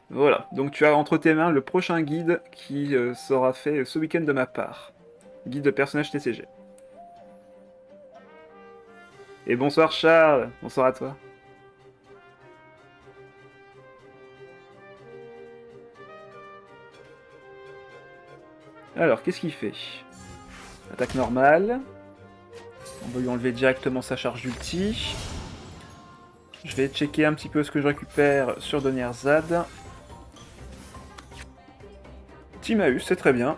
Voilà, donc tu as entre tes mains le prochain guide qui sera fait ce week-end de ma part. Guide de personnage TCG. Et bonsoir Charles, bonsoir à toi. Alors, qu'est-ce qu'il fait? Attaque normale. On va lui enlever directement sa charge d'ulti. Je vais checker un petit peu ce que je récupère sur Donierzad. Timaeus, c'est très bien.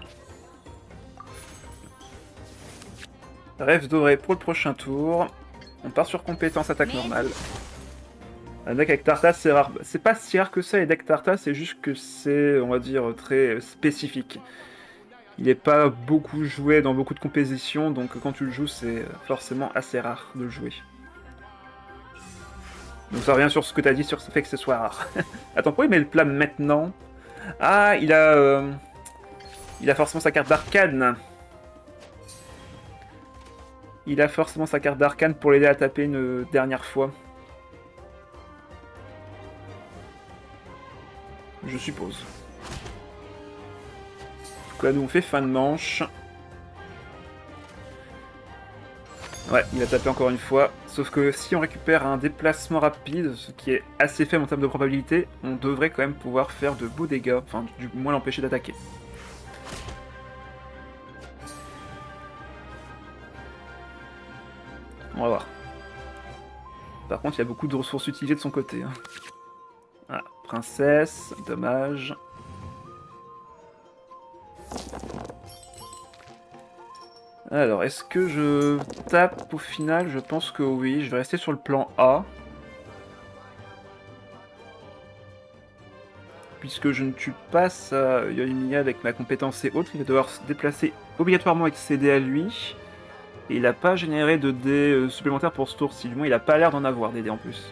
Rêve doré pour le prochain tour. On part sur compétence attaque normale. Un deck avec Tartas, c'est rare. C'est pas si rare que ça, les decks Tartas, c'est juste que c'est, on va dire, très spécifique. Il n'est pas beaucoup joué dans beaucoup de compétitions, donc quand tu le joues, c'est forcément assez rare de le jouer. Donc ça revient sur ce que tu as dit sur ce fait que ce soit rare. Attends, pourquoi il met le plat maintenant? Ah, il a forcément sa carte d'arcane. Il a forcément sa carte d'arcane pour l'aider à taper une dernière fois. Je suppose. Donc là, nous on fait fin de manche. Ouais, il a tapé encore une fois. Sauf que si on récupère un déplacement rapide, ce qui est assez faible en termes de probabilité, on devrait quand même pouvoir faire de beaux dégâts. Enfin, du moins l'empêcher d'attaquer. On va voir. Par contre, il y a beaucoup de ressources utilisées de son côté. Hein. Ah, princesse, dommage. Alors, est-ce que je tape au final? Je pense que oui. Je vais rester sur le plan A. puisque je ne tue pas sa Yoimiya avec ma compétence et autres, il va devoir se déplacer obligatoirement accéder à lui. Et il n'a pas généré de dés supplémentaires pour ce tour-ci, du moins il n'a pas l'air d'en avoir des dés en plus.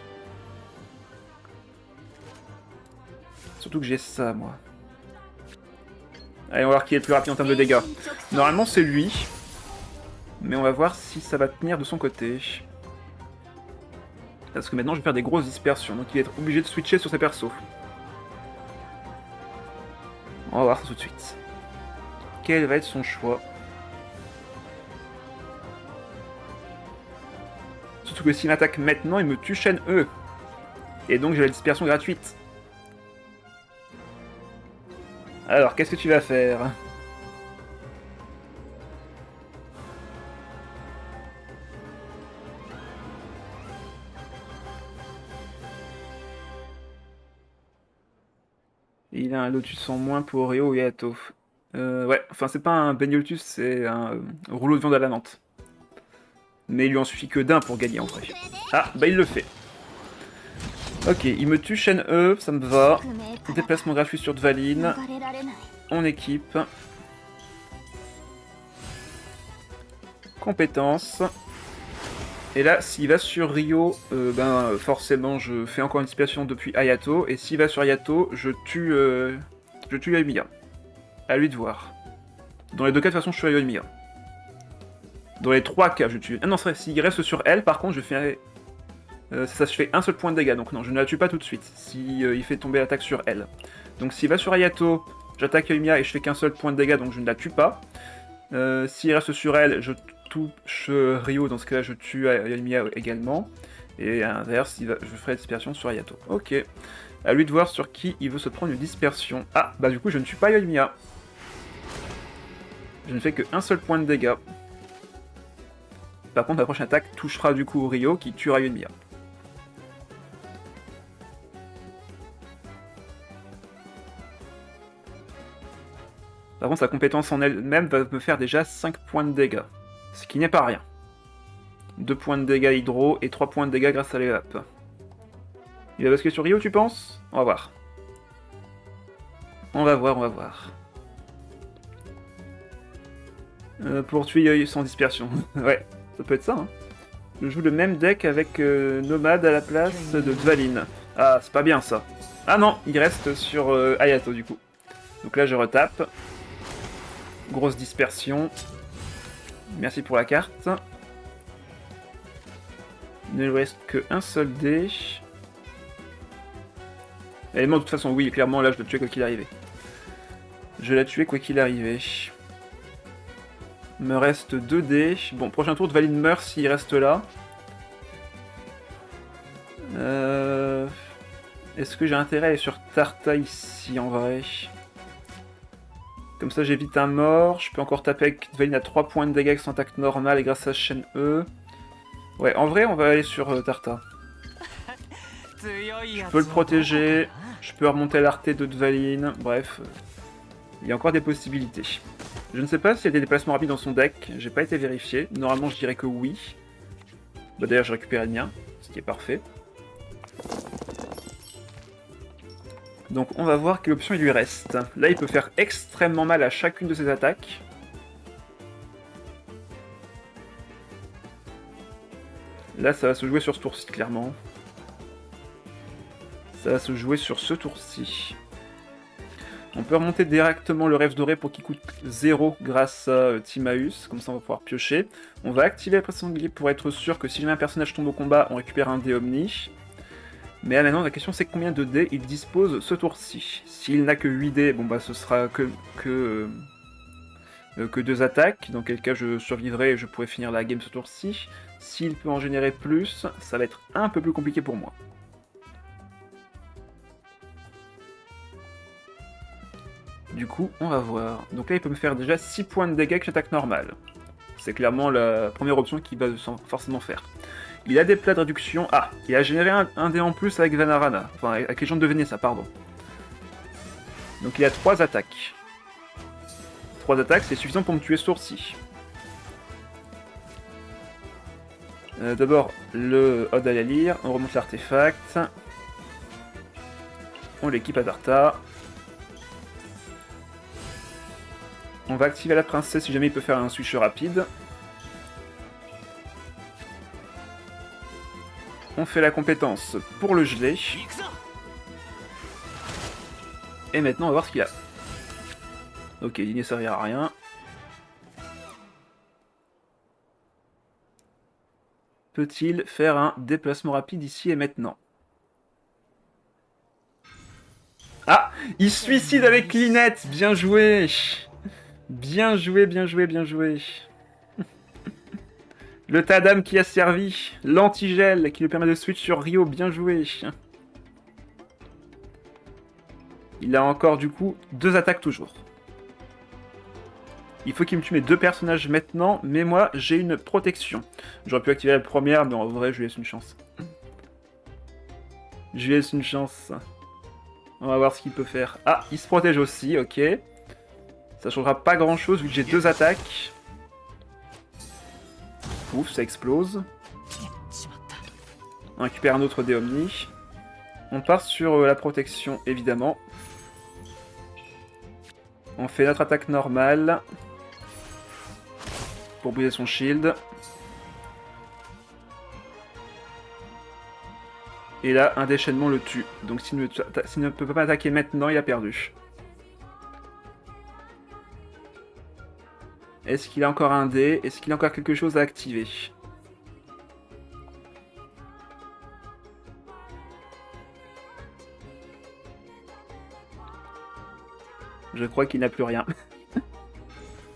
Surtout que j'ai ça, moi. Allez, on va voir qui est le plus rapide en termes de dégâts. Normalement, c'est lui. Mais on va voir si ça va tenir de son côté. Parce que maintenant, je vais faire des grosses dispersions. Donc, il va être obligé de switcher sur ses persos. On va voir ça tout de suite. Quel va être son choix? Surtout que s'il m'attaque maintenant, il me tue Shen E. Et donc, j'ai la dispersion gratuite. Alors, qu'est-ce que tu vas faire? Il a un Lotus en moins pour Ryo et Hato. Ouais, enfin c'est pas un Lotus, c'est un rouleau de viande à la menthe. Mais il lui en suffit que d'un pour gagner en vrai. Ah, bah il le fait. Ok, il me tue Shen E, ça me va. Déplacement gratuit sur Dvalin. On équipe. Compétence. Et là, s'il va sur Ryo, forcément je fais encore une dispersion depuis Hayato. Et s'il va sur Hayato, je tue Yoimiya. À lui de voir. Dans les deux cas, de toute façon, je tue Yoimiya. Dans les trois cas, je tue. Ah non, c'est vrai, s'il reste sur elle, par contre, je fais. Ça, je fais un seul point de dégâts, donc non, je ne la tue pas tout de suite. Si il fait tomber l'attaque sur elle. Donc s'il va sur Hayato, j'attaque Yoimiya et je fais qu'un seul point de dégâts, donc je ne la tue pas. S'il reste sur elle, je touche Ryo, dans ce cas-là, je tue Yoimiya également. Et à l'inverse, je ferai la dispersion sur Hayato. Ok. À lui de voir sur qui il veut se prendre une dispersion. Ah, bah du coup, je ne tue pas Yoimiya. Je ne fais qu'un seul point de dégâts. Par contre, la prochaine attaque touchera du coup Ryo qui tuera Yoimiya. Par contre, sa compétence en elle-même va me faire déjà 5 points de dégâts. Ce qui n'est pas rien. 2 points de dégâts hydro et 3 points de dégâts grâce à l'évap. Il va basculer sur Ryo, tu penses? On va voir. On va voir. Pour tuer Yoi sans dispersion. Ouais, ça peut être ça, hein. Je joue le même deck avec Nomad à la place de Dvalin. Ah, c'est pas bien ça. Ah non, il reste sur Hayato du coup. Donc là, je retape. Grosse dispersion. Merci pour la carte. Il ne lui reste qu'un seul dé. Et moi, de toute façon, oui, clairement, là, je dois tuer quoi qu'il arrivait. Je l'ai tué quoi qu'il arrivait. Il me reste 2 dés. Bon, prochain tour, Dvalin meurt s'il reste là. Est-ce que j'ai intérêt à aller sur Tarta ici, en vrai? Comme ça, j'évite un mort. Je peux encore taper avec Dvalin à 3 points de dégâts avec son attaque normale et grâce à Shen E. Ouais, en vrai, on va aller sur Tarta. Je peux le protéger. Je peux remonter l'Arte de Dvalin. Bref, il y a encore des possibilités. Je ne sais pas s'il y a des déplacements rapides dans son deck. J'ai pas été vérifié. Normalement, je dirais que oui. Bah, d'ailleurs, j'ai récupéré le mien, ce qui est parfait. Donc on va voir quelle option il lui reste. Là, il peut faire extrêmement mal à chacune de ses attaques. Là, ça va se jouer sur ce tour-ci, clairement. Ça va se jouer sur ce tour-ci. On peut remonter directement le rêve doré pour qu'il coûte 0 grâce à Timaeus. Comme ça, on va pouvoir piocher. On va activer la pression de grip pour être sûr que si jamais un personnage tombe au combat, on récupère un dé Omni. Mais là, maintenant, la question c'est combien de dés il dispose ce tour-ci. S'il n'a que 8 dés, bon bah ce sera que 2 attaques, dans quel cas je survivrai et je pourrai finir la game ce tour-ci. S'il peut en générer plus, ça va être un peu plus compliqué pour moi. Du coup, on va voir. Donc là, il peut me faire déjà 6 points de dégâts avec l'attaque normale. C'est clairement la première option qu'il va forcément faire. Il a des plats de réduction. Ah, il a généré un dé en plus avec Vanarana. Enfin, avec les gens de Venessa, pardon. Donc il a 3 attaques. 3 attaques, c'est suffisant pour me tuer ce tour-ci. D'abord, le Ode à la lyre. On remonte l'artefact. On l'équipe à Tarta. On va activer la princesse si jamais il peut faire un switch rapide. On fait la compétence pour le gelé. Et maintenant, on va voir ce qu'il a. Ok, il ne servira à rien. Peut-il faire un déplacement rapide ici et maintenant? Ah, il se suicide avec Linette. Bien joué. Bien joué, bien joué, bien joué. Le Tadam qui a servi. L'antigel qui lui permet de switch sur Rio. Bien joué. Il a encore du coup 2 attaques toujours. Il faut qu'il me tue mes 2 personnages maintenant, mais moi j'ai une protection. J'aurais pu activer la première, mais en vrai je lui laisse une chance. Je lui laisse une chance. On va voir ce qu'il peut faire. Ah, il se protège aussi, ok. Ça changera pas grand chose vu que j'ai 2 attaques. Ouf, ça explose. On récupère un autre dé Omni. On part sur la protection, évidemment. On fait notre attaque normale. Pour briser son shield. Et là, un déchaînement le tue. Donc s'il ne peut pas attaquer maintenant, il a perdu. Est-ce qu'il a encore un dé? Est-ce qu'il a encore quelque chose à activer? Je crois qu'il n'a plus rien.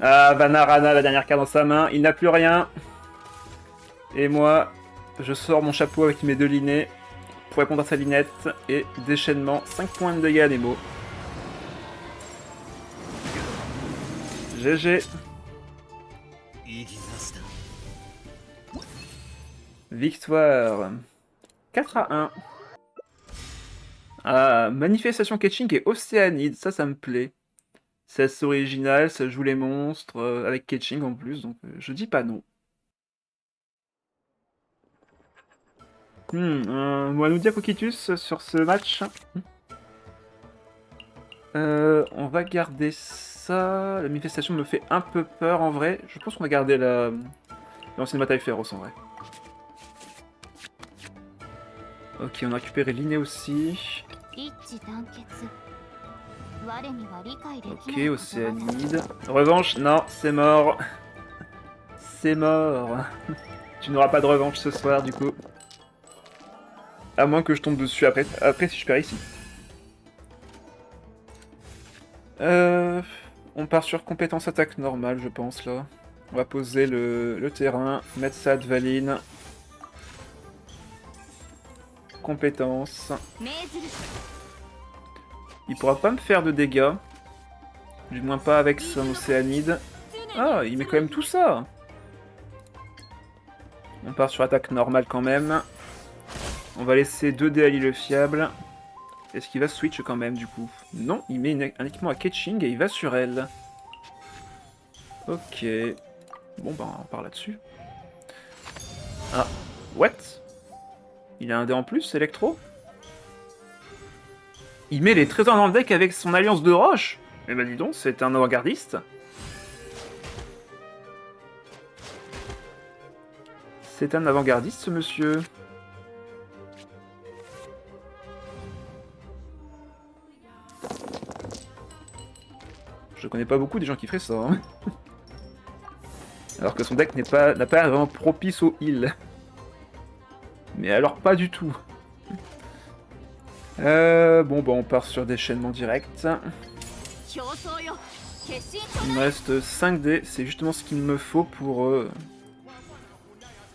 Ah, Vanarana, la dernière carte dans sa main. Il n'a plus rien. Et moi, je sors mon chapeau avec mes 2 linnées pour répondre à sa linette. Et déchaînement, 5 points de dégâts à Nemo. GG. Victoire. 4-1. Ah, Manifestation Ketching et Océanide, ça me plaît. C'est assez original, ça joue les monstres, avec Ketching en plus, donc je dis pas non. On va nous dire Coquitus sur ce match. On va garder ça. La manifestation me fait un peu peur en vrai. Je pense qu'on va garder l'ancienne bataille féroce en vrai. Ok, on a récupéré l'inné aussi. Ok, Océanide. Revanche, non, c'est mort. C'est mort. Tu n'auras pas de revanche ce soir du coup. À moins que je tombe dessus après si je perds ici. On part sur compétence attaque normale, je pense, là. On va poser le terrain, mettre ça à Dvalin. Compétence. Il pourra pas me faire de dégâts. Du moins pas avec son Océanide. Ah, il met quand même tout ça. On part sur attaque normale quand même. On va laisser 2 dés à l'île fiable. Est-ce qu'il va switch quand même du coup? Non, il met un équipement à Ketching et il va sur elle. Ok. Bon bah on part là-dessus. Ah, what? Il a un dé en plus, Electro? Il met les trésors dans le deck avec son alliance de roche? Eh ben dis donc, c'est un avant-gardiste. C'est un avant-gardiste ce monsieur. Je connais pas beaucoup des gens qui feraient ça. Hein. Alors que son deck n'a pas vraiment propice au heal. Mais alors pas du tout. Bon bah on part sur déchaînement direct. Il me reste 5 dés, c'est justement ce qu'il me faut pour...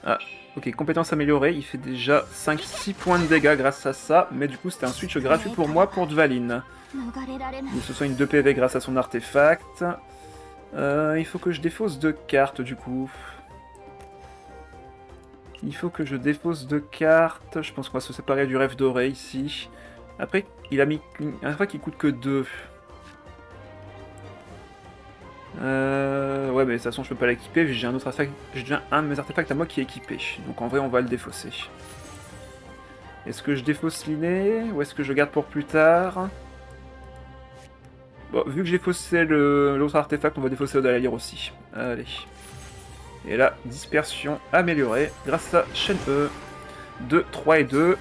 Ah, ok, compétence améliorée, il fait déjà 5-6 points de dégâts grâce à ça, mais du coup c'était un switch gratuit pour moi pour Dvalin. Il se soigne 2 PV grâce à son artefact. Il faut que je défausse 2 cartes du coup. Il faut que je défausse 2 cartes. Je pense qu'on va se séparer du rêve doré ici. Après, il a mis un artefact qui coûte que 2. Ouais, mais de toute façon, je peux pas l'équiper. J'ai un autre artefact. J'ai déjà un de mes artefacts à moi qui est équipé. Donc en vrai, on va le défausser. Est-ce que je défausse l'inné ou est-ce que je garde pour plus tard? Bon, vu que j'ai faussé l'autre artefact, on va défausser Odalaïr aussi. Allez. Et là, dispersion améliorée grâce à chaîne E. 2, 3 et 2.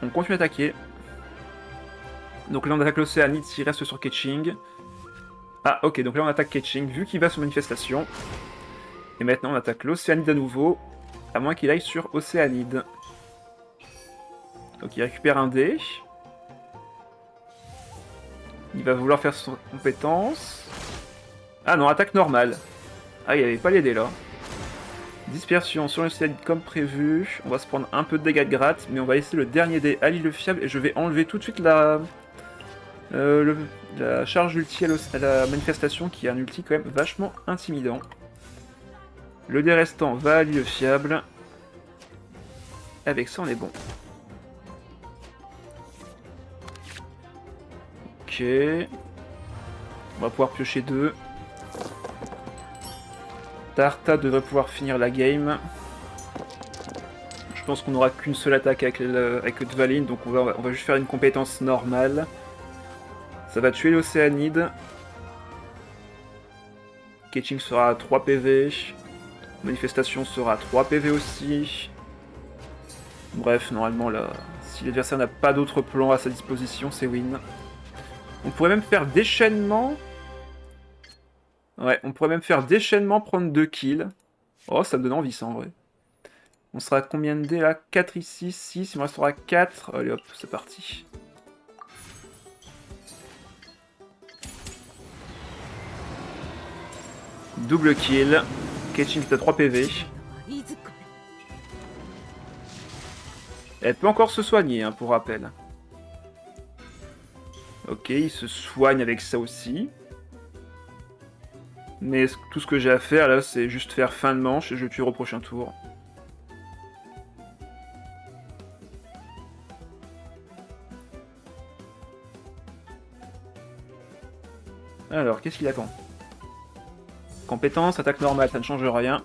On continue d'attaquer. Donc là, on attaque l'Océanide s'il reste sur Ketching. Ah, ok, donc là, on attaque Ketching vu qu'il va sur manifestation. Et maintenant, on attaque l'Océanide à nouveau. À moins qu'il aille sur Océanide. Donc il récupère un dé. Il va vouloir faire son compétence. Ah non, attaque normale. Ah, il n'y avait pas les dés là. Dispersion sur l'Océanide comme prévu. On va se prendre un peu de dégâts de gratte, mais on va laisser le dernier dé à l'île fiable et je vais enlever tout de suite la charge ulti à la manifestation qui est un ulti quand même vachement intimidant. Le dé restant va à l'île fiable. Avec ça, on est bon. Ok. On va pouvoir piocher 2. Tarta devrait pouvoir finir la game. Je pense qu'on n'aura qu'une seule attaque avec le Dvalin, donc on va juste faire une compétence normale. Ça va tuer l'Océanide. Ketching sera à 3 PV. Manifestation sera à 3 PV aussi. Bref, normalement, là, si l'adversaire n'a pas d'autre plan à sa disposition, c'est win. On pourrait même faire déchaînement. Ouais, on pourrait même faire déchaînement, prendre 2 kills. Oh, ça me donne envie, ça, en vrai. On sera à combien de dés, là? 4 ici, 6, il me restera 4. Allez, hop, c'est parti. Double kill. Ketching est à 3 PV. Elle peut encore se soigner, hein, pour rappel. Ok, il se soigne avec ça aussi. Mais tout ce que j'ai à faire, là, c'est juste faire fin de manche et je tue au prochain tour. Alors, qu'est-ce qu'il attend? Compétence, attaque normale, ça ne change rien.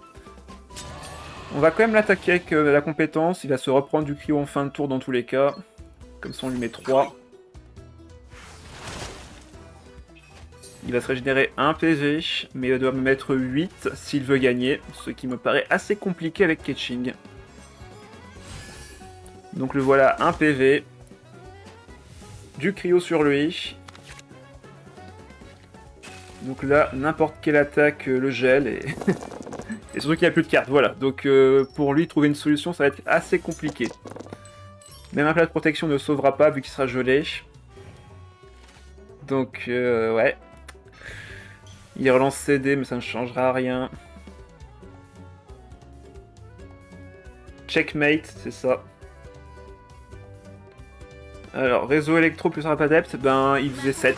On va quand même l'attaquer avec la compétence. Il va se reprendre du cryo en fin de tour dans tous les cas. Comme ça, on lui met 3. Il va se régénérer 1 PV, mais il doit me mettre 8 s'il veut gagner, ce qui me paraît assez compliqué avec Ketching. Donc le voilà, 1 PV. Du cryo sur lui. Donc là, n'importe quelle attaque le gèle et... et surtout qu'il n'y a plus de cartes, voilà. Donc pour lui, trouver une solution, ça va être assez compliqué. Même un plat de protection ne sauvera pas vu qu'il sera gelé. Donc ouais. Il relance CD, mais ça ne changera rien. Checkmate, c'est ça. Alors, réseau électro plus rap adept, ben il faisait 7.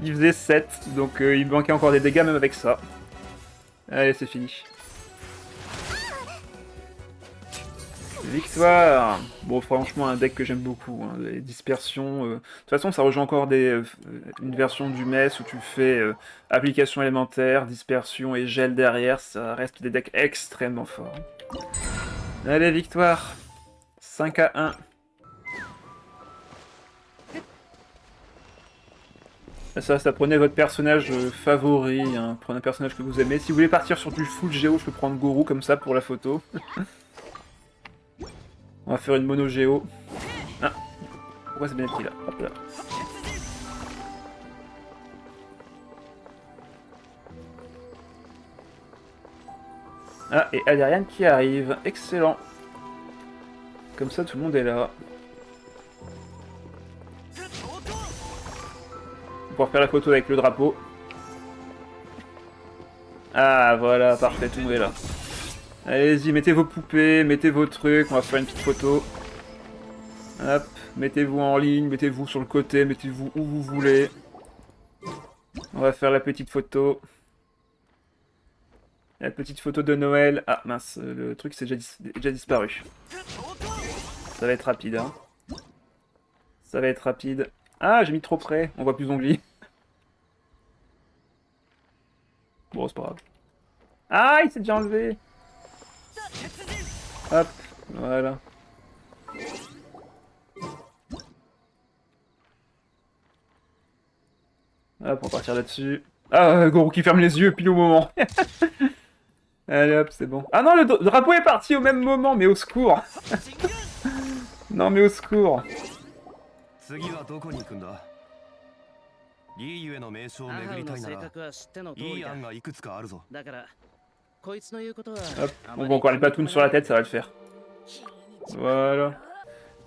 Il faisait 7, donc il manquait encore des dégâts même avec ça. Allez, c'est fini. Victoire! Bon, franchement, un deck que j'aime beaucoup. Hein. Les dispersions... De toute façon, ça rejoint encore une version du MES où tu fais application élémentaire, dispersion et gel derrière. Ça reste des decks extrêmement forts. Allez, victoire! 5-1. Ça, prenez votre personnage favori, hein. Prenez un personnage que vous aimez. Si vous voulez partir sur du full géo, je peux prendre Goro comme ça pour la photo. On va faire une mono géo. Ah, pourquoi c'est bien pris là? Hop là. Ah, et Adrian qui arrive. Excellent. Comme ça, tout le monde est là. On va pouvoir faire la photo avec le drapeau. Ah, voilà, parfait, tout le monde est là. Allez-y, mettez vos poupées, mettez vos trucs, on va faire une petite photo. Hop, mettez-vous en ligne, mettez-vous sur le côté, mettez-vous où vous voulez. On va faire la petite photo. La petite photo de Noël. Ah mince, le truc c'est déjà disparu. Ça va être rapide, hein. Ça va être rapide. Ah, j'ai mis trop près, on voit plus d'onglis. Bon, c'est pas grave. Ah, il s'est déjà enlevé. Hop, voilà. Hop, on va partir là-dessus. Ah, Goro qui ferme les yeux pile au moment. Allez hop, c'est bon. Ah non, le drapeau est parti au même moment, mais au secours. Non, mais au secours. 次はどこに行くんだ。リーユへの名所を巡りたいなら、いい案がいくつかあるぞ。 Hop, on voit encore les patounes sur la tête, ça va le faire. Voilà.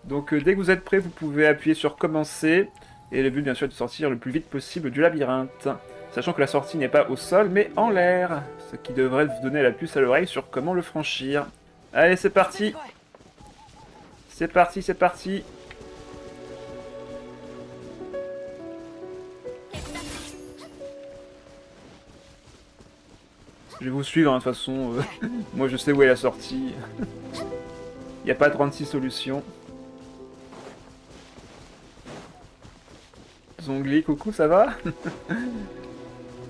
Donc dès que vous êtes prêt, vous pouvez appuyer sur commencer. Et le but bien sûr est de sortir le plus vite possible du labyrinthe. Sachant que la sortie n'est pas au sol mais en l'air. Ce qui devrait vous donner la puce à l'oreille sur comment le franchir. Allez, c'est parti. C'est parti, c'est parti. Je vais vous suivre, hein, de toute façon. Moi, je sais où est la sortie. Il n'y a pas 36 solutions. Zongli, coucou, ça va?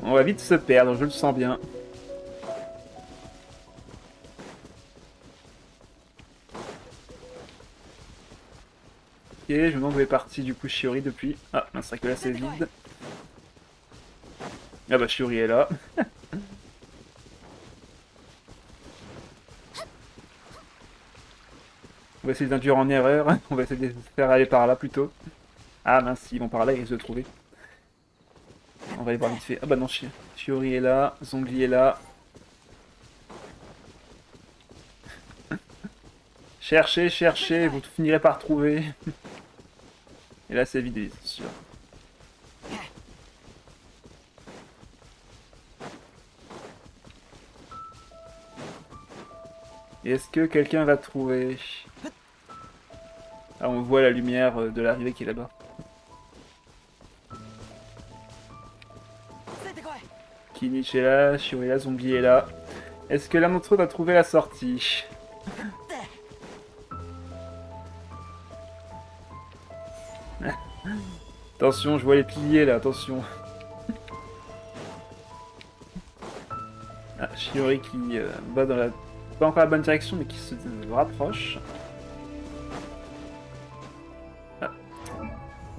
On va vite se perdre, je le sens bien. Ok, je me demande où est parti du coup Shiori depuis. Ah, mince, c'est que là c'est vide. Ah bah Shiori est là. On va essayer d'induire en erreur. On va essayer de faire aller par là plutôt. Ah mince, ils vont par là, ils risquent de trouver. On va aller voir vite fait. Ah bah non, Shiori est là, Zongli est là. Cherchez, cherchez, vous finirez par trouver. Et là c'est vide, c'est sûr. Est-ce que quelqu'un va trouver? Ah, on voit la lumière de l'arrivée qui est là-bas. Kinich est là, Shiori est là, Zombie est là. Est-ce que l'un d'entre eux va trouver la sortie? Attention, je vois les piliers là, attention. Ah, Shiori qui va dans la... pas encore la bonne direction, mais qui se rapproche. Ah.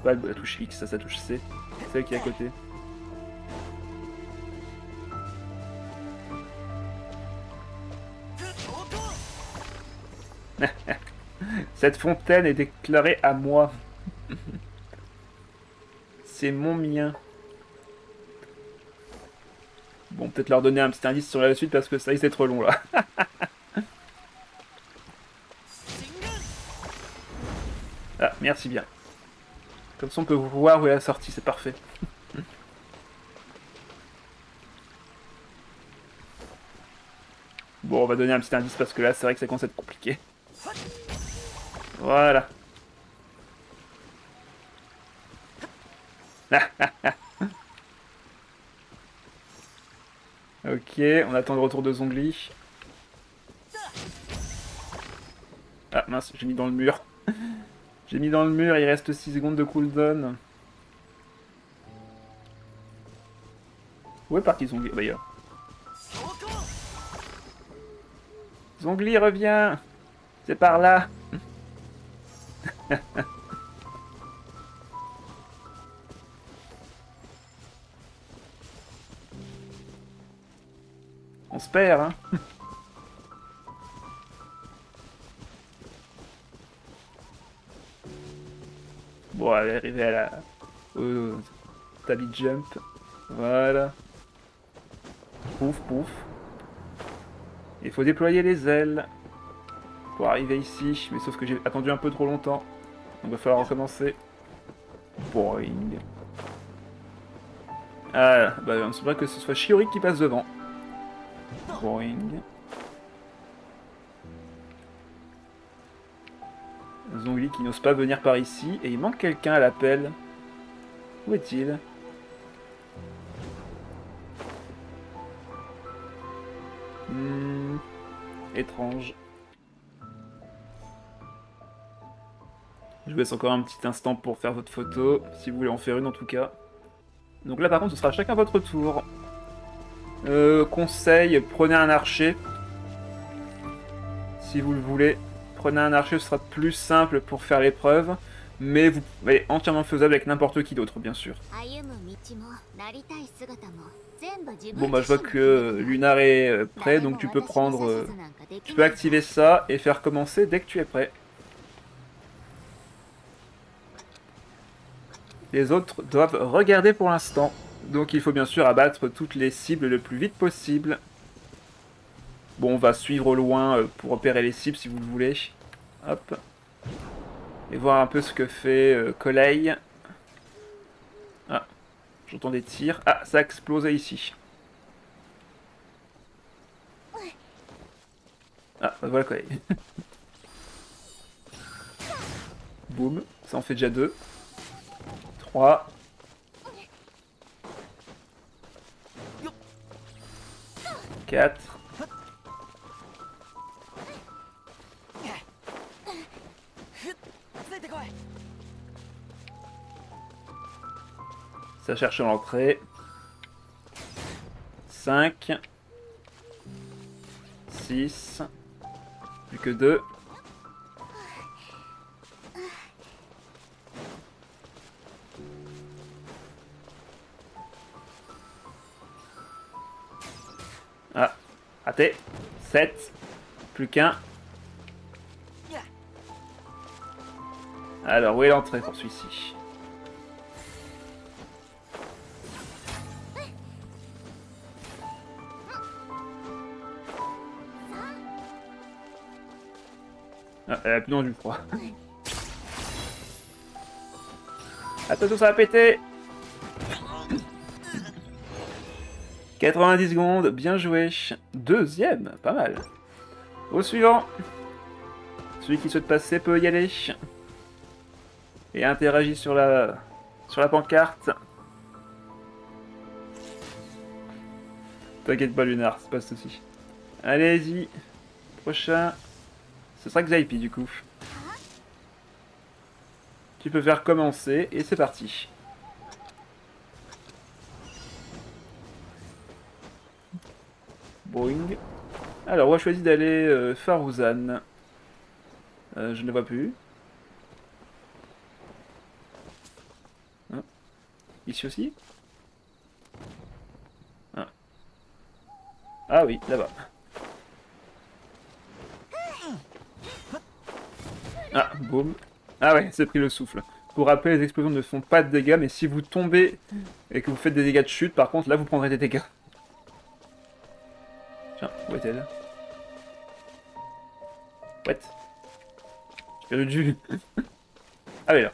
Pas la touche X, ça touche C. C'est celle qui est à côté. Cette fontaine est déclarée à moi. C'est mon mien. Bon, peut-être leur donner un petit indice sur la suite parce que ça risque d'être long là. Ah, merci bien. Comme ça on peut voir où est la sortie, c'est parfait. Bon, on va donner un petit indice parce que là c'est vrai que ça commence à être compliqué. Voilà. Ok, on attend le retour de Zongli. Ah mince, j'ai mis dans le mur. J'ai mis dans le mur, il reste 6 secondes de cooldown. Où est parti Zongli? Bah, ailleurs. Zongli, reviens! C'est par là! On se perd, hein? Bon, elle est arrivée à la... au tabi jump. Voilà. Pouf, pouf. Il faut déployer les ailes pour arriver ici. Mais sauf que j'ai attendu un peu trop longtemps. Donc il va falloir recommencer. Boing. Ah, bah on se voit que ce soit Shiori qui passe devant. Boing. Zongli qui n'ose pas venir par ici. Et il manque quelqu'un à l'appel. Où est-il? Étrange. Je vous laisse encore un petit instant pour faire votre photo, si vous voulez en faire une en tout cas. Donc là par contre ce sera chacun votre tour. Conseil, prenez un archer. Si vous le voulez, prenez un archer, ce sera plus simple pour faire l'épreuve. mais vous est entièrement faisable avec n'importe qui d'autre, bien sûr. Bon bah je vois que Lunar est prêt, donc tu peux prendre... tu peux activer ça et faire commencer dès que tu es prêt. Les autres doivent regarder pour l'instant. Donc il faut bien sûr abattre toutes les cibles le plus vite possible. Bon, on va suivre au loin pour repérer les cibles si vous le voulez. Hop. Et voir un peu ce que fait Collei. Ah, j'entends des tirs. Ah, ça a explosé ici. Ah, bah voilà Collei. Boum, ça en fait déjà 2. 3. 4. Ça cherche l'entrée. 5. 6. Plus que 2. Ah, raté. 7. Plus qu'un. Alors, où est l'entrée pour celui-ci? Ah, elle a plus du froid. Attention, ça va péter! 90 secondes, bien joué. Deuxième, pas mal. Au suivant. Celui qui souhaite passer peut y aller. Et interagit sur la pancarte. T'inquiète pas, Lunar, c'est pas de soucis. Allez-y. Prochain. Ce sera Xaipi du coup. Tu peux faire commencer et c'est parti. Boing. Alors, on a choisi d'aller Farouzan. Je ne le vois plus. Hein, ici aussi. Ah, ah oui, là-bas. Ah, boum. Ah ouais, c'est pris le souffle. Pour rappel, les explosions ne font pas de dégâts, mais si vous tombez et que vous faites des dégâts de chute, par contre, là, vous prendrez des dégâts. Tiens, où est-elle? What? J'ai perdu. Ah oui, là.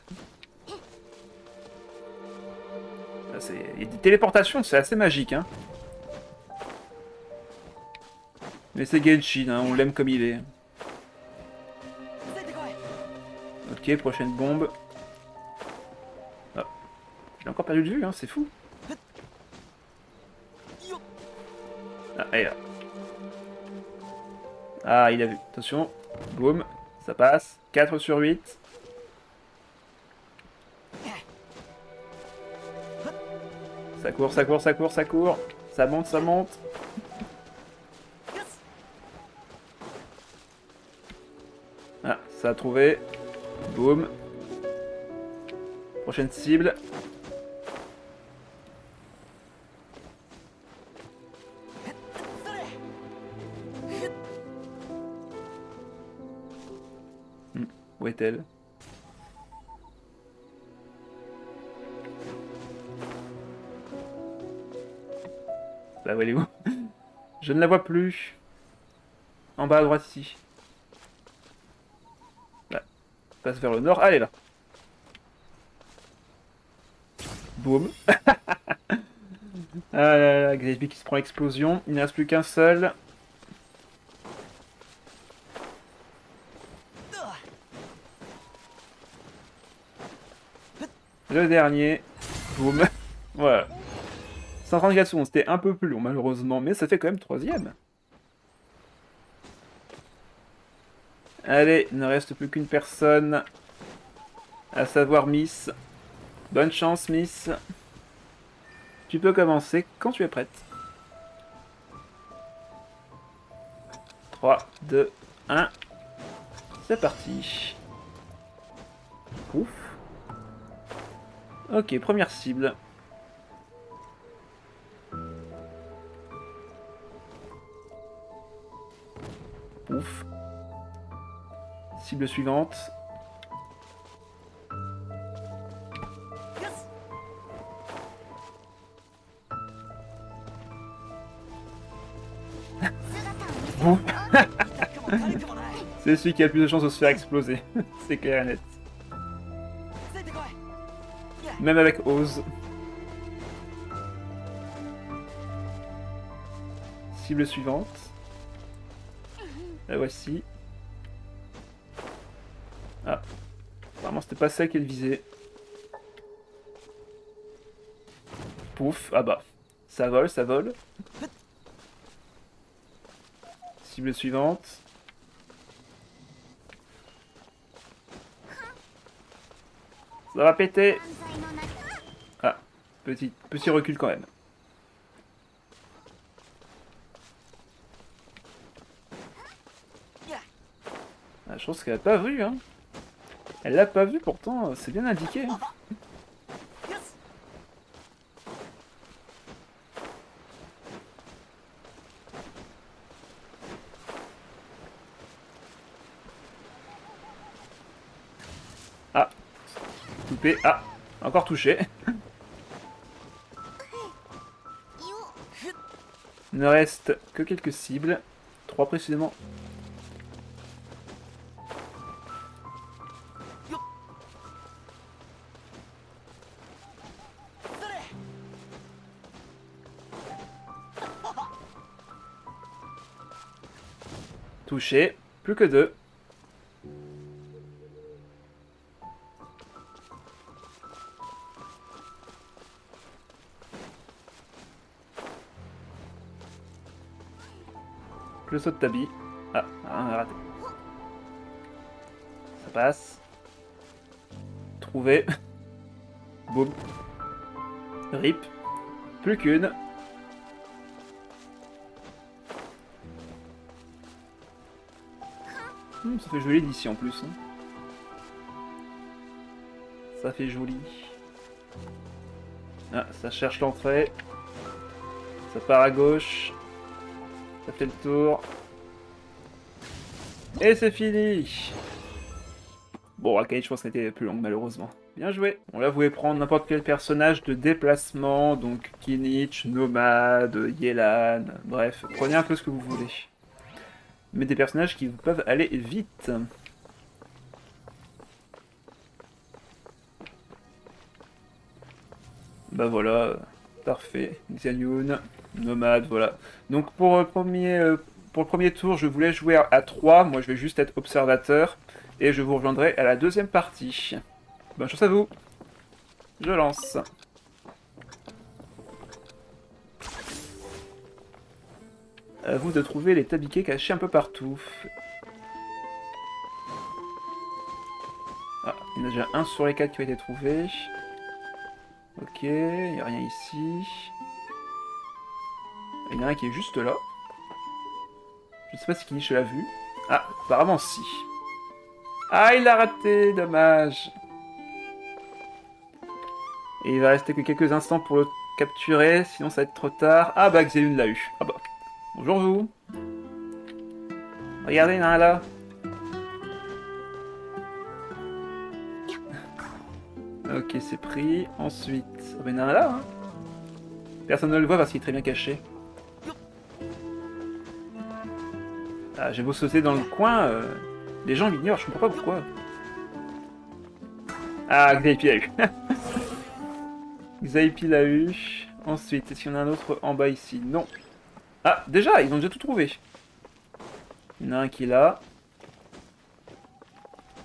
Il y a des téléportations, c'est assez magique, hein. Mais c'est Genshin, hein, on l'aime comme il est. Ok, prochaine bombe. Ah. J'ai encore perdu de vue, hein, c'est fou. Ah, elle est là. Ah, il a vu. Attention. Boum. Ça passe. 4 sur 8. Ça court, ça court, ça court, ça court. Ça monte, ça monte. Ah, ça a trouvé. Boum. Prochaine cible. Où est-elle? Bah, où elle est où? Je ne la vois plus. En bas à droite ici. Là. Passe vers le nord. Ah, elle est là. Boum. Ah là là, Xavier qui se prend l'explosion. Il ne reste plus qu'un seul. Le dernier. Boum. Voilà. 134 secondes, c'était un peu plus long malheureusement, mais ça fait quand même troisième. Allez, il ne reste plus qu'une personne. À savoir Miss. Bonne chance Miss. Tu peux commencer quand tu es prête. 3, 2, 1. C'est parti. Ouf. Ok, première cible. Ouf. Cible suivante. Bon. C'est celui qui a le plus de chances de se faire exploser. C'est clair et net. Même avec Ose. Cible suivante. La voici. Ah. Apparemment c'était pas celle qu'elle visait. Pouf. Ah bah. Ça vole, ça vole. Cible suivante. Ça va péter. Ah. Petit recul quand même. Ah, je pense qu'elle a pas vu, hein. Elle l'a pas vu, pourtant, c'est bien indiqué. Hein. Ah. Coupé. Ah. Encore touché. Il ne reste que quelques cibles. 3 précisément. Touché. Plus que 2. Le saut de tabi. Ah, on a raté. Ça passe. Trouvé. Boum. Rip. Plus qu'une. Ça fait joli d'ici en plus. Hein. Ça fait joli. Ah, ça cherche l'entrée. Ça part à gauche. Ça fait le tour. Et c'est fini. Bon, Arcade, je pense qu'elle était plus longue, malheureusement. Bien joué. On là, vous pouvez prendre n'importe quel personnage de déplacement, donc Kinich, Nomade, Yelan, bref, prenez un peu ce que vous voulez. Mais des personnages qui peuvent aller vite. Bah voilà, parfait. Xianyun, Nomade, voilà. Donc pour le premier tour, je voulais jouer à 3, moi je vais juste être observateur, et je vous rejoindrai à la deuxième partie. Bonne chance à vous. Je lance. À vous de trouver les tabiquets cachés un peu partout. Ah, il y en a déjà un sur les 4 qui a été trouvé. Ok, il n'y a rien ici. Il y en a un qui est juste là. Je ne sais pas si Kinich l'a vu. Ah, apparemment si. Ah, il l'a raté, dommage. Et il va rester que quelques instants pour le capturer, sinon ça va être trop tard. Ah bah Xianyun l'a eu. Ah bah. Bonjour vous. Regardez, il y en a un là. Ok, c'est pris. Ensuite, ah bah, il y en a un là. Hein. Personne ne le voit parce qu'il est très bien caché. Ah, j'ai beau sauter dans le coin, les gens m'ignorent, je comprends pas pourquoi. Ah, Xaypi l'a eu. Xaypi l'a eu. Ensuite, est-ce qu'il y en a un autre en bas ici? Non. Ah, déjà, ils ont déjà tout trouvé. Il y en a un qui est là.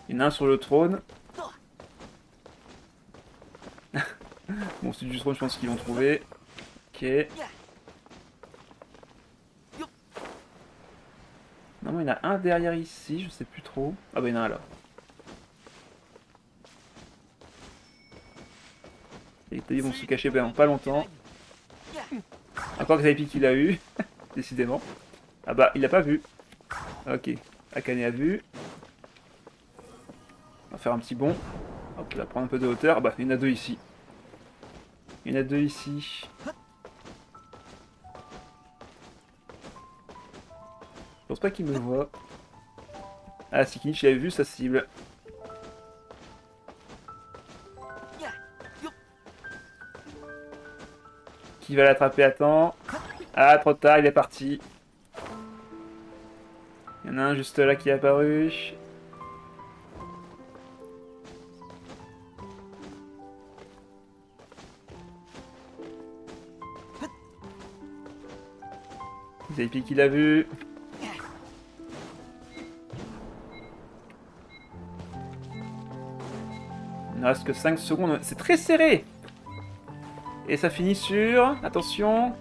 Il y en a un sur le trône. Bon, c'est du trône, je pense qu'ils vont trouver. Ok. Non, il y en a un derrière ici, je sais plus trop. Ah bah il y en a un là. Et ils vont se cacher pendant pas longtemps. Encore Xaypi qui l'a eu, décidément. Ah bah il l'a pas vu. Ok, Akane a vu. On va faire un petit bond. Hop, on va prendre un peu de hauteur. Ah bah il y en a deux ici. Il y en a 2 ici. Je pense pas qu'il me voit. Ah, si Kinich avait vu sa cible. Qui va l'attraper à temps? Ah, trop tard, il est parti. Il y en a un juste là qui est apparu. Zaypi qui l'a vu. Il ne reste que 5 secondes. C'est très serré. Et ça finit sur... Attention.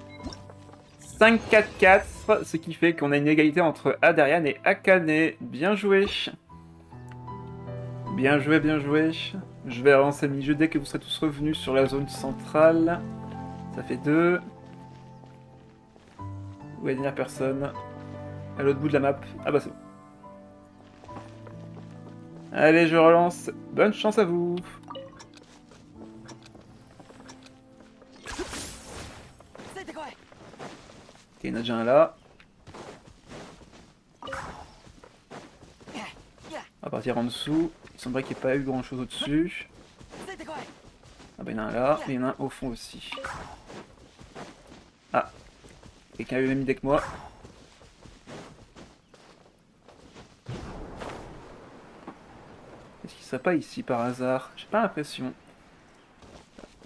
5-4-4. Ce qui fait qu'on a une égalité entre Adarian et Akane. Bien joué. Bien joué, bien joué. Je vais avancer le mini-jeu dès que vous serez tous revenus sur la zone centrale. Ça fait 2. Où est la dernière personne? À l'autre bout de la map. Ah bah c'est bon. Allez, je relance. Bonne chance à vous. Ok, il y en a déjà un là. On va partir en dessous. Il semblerait qu'il n'y ait pas eu grand chose au-dessus. Ah bah il y en a un là, et il y en a un au fond aussi. Ah. Quelqu'un a eu la même idée que moi. Est-ce qu'il serait pas ici par hasard? J'ai pas l'impression.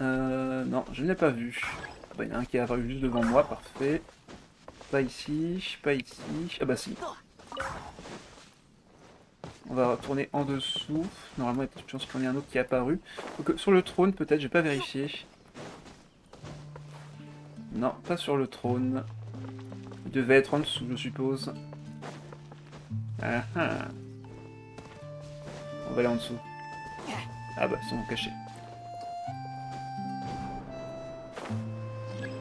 Non, je ne l'ai pas vu. Ah bah il y en a un qui est apparu juste devant moi, parfait. Pas ici, pas ici. Ah bah si. On va retourner en dessous. Normalement, il y a peut-être une chance qu'il y en ait un autre qui est apparu. Donc, sur le trône, peut-être, j'ai pas vérifié. Non, pas sur le trône. Il devait être en dessous, je suppose. Ah ah. On va aller en dessous. Ah bah, ils sont cachés.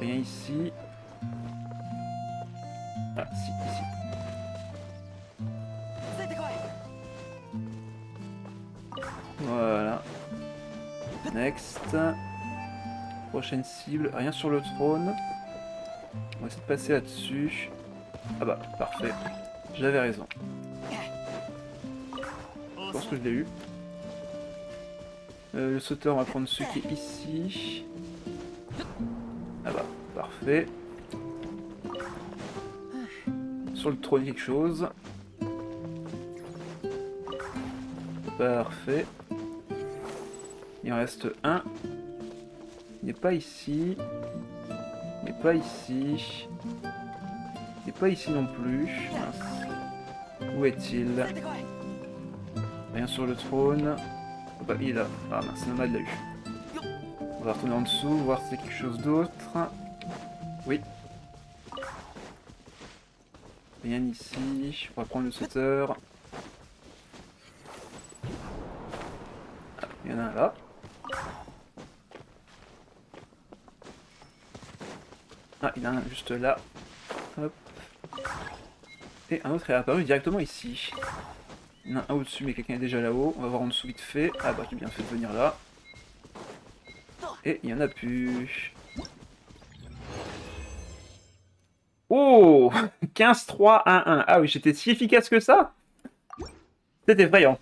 Rien ici. Ah, si, ici. Voilà. Next. Prochaine cible. Rien sur le trône. On va essayer de passer là-dessus. Ah bah, parfait. J'avais raison. Je pense que je l'ai eu. Le sauteur, on va prendre celui qui est ici. Ah bah, parfait. Sur le trône, quelque chose. Parfait. Il en reste un. Il n'est pas ici. Il n'est pas ici. Il n'est pas ici non plus. Mince. Où est-il? Rien sur le trône. Oh bah, il est là. Ah mince, Nomad l'a eu. On va retourner en dessous, voir si c'est quelque chose d'autre. Oui. Rien ici. On va prendre le sauteur. Ah, il y en a un là. Ah, il y en a un juste là. Hop. Et un autre est apparu directement ici. Il y en a un au-dessus, mais quelqu'un est déjà là-haut. On va voir en dessous vite fait. Ah bah, j'ai bien fait de venir là. Et il y en a plus. Oh 15-3-1-1. Ah oui, j'étais si efficace que ça? C'était effrayant.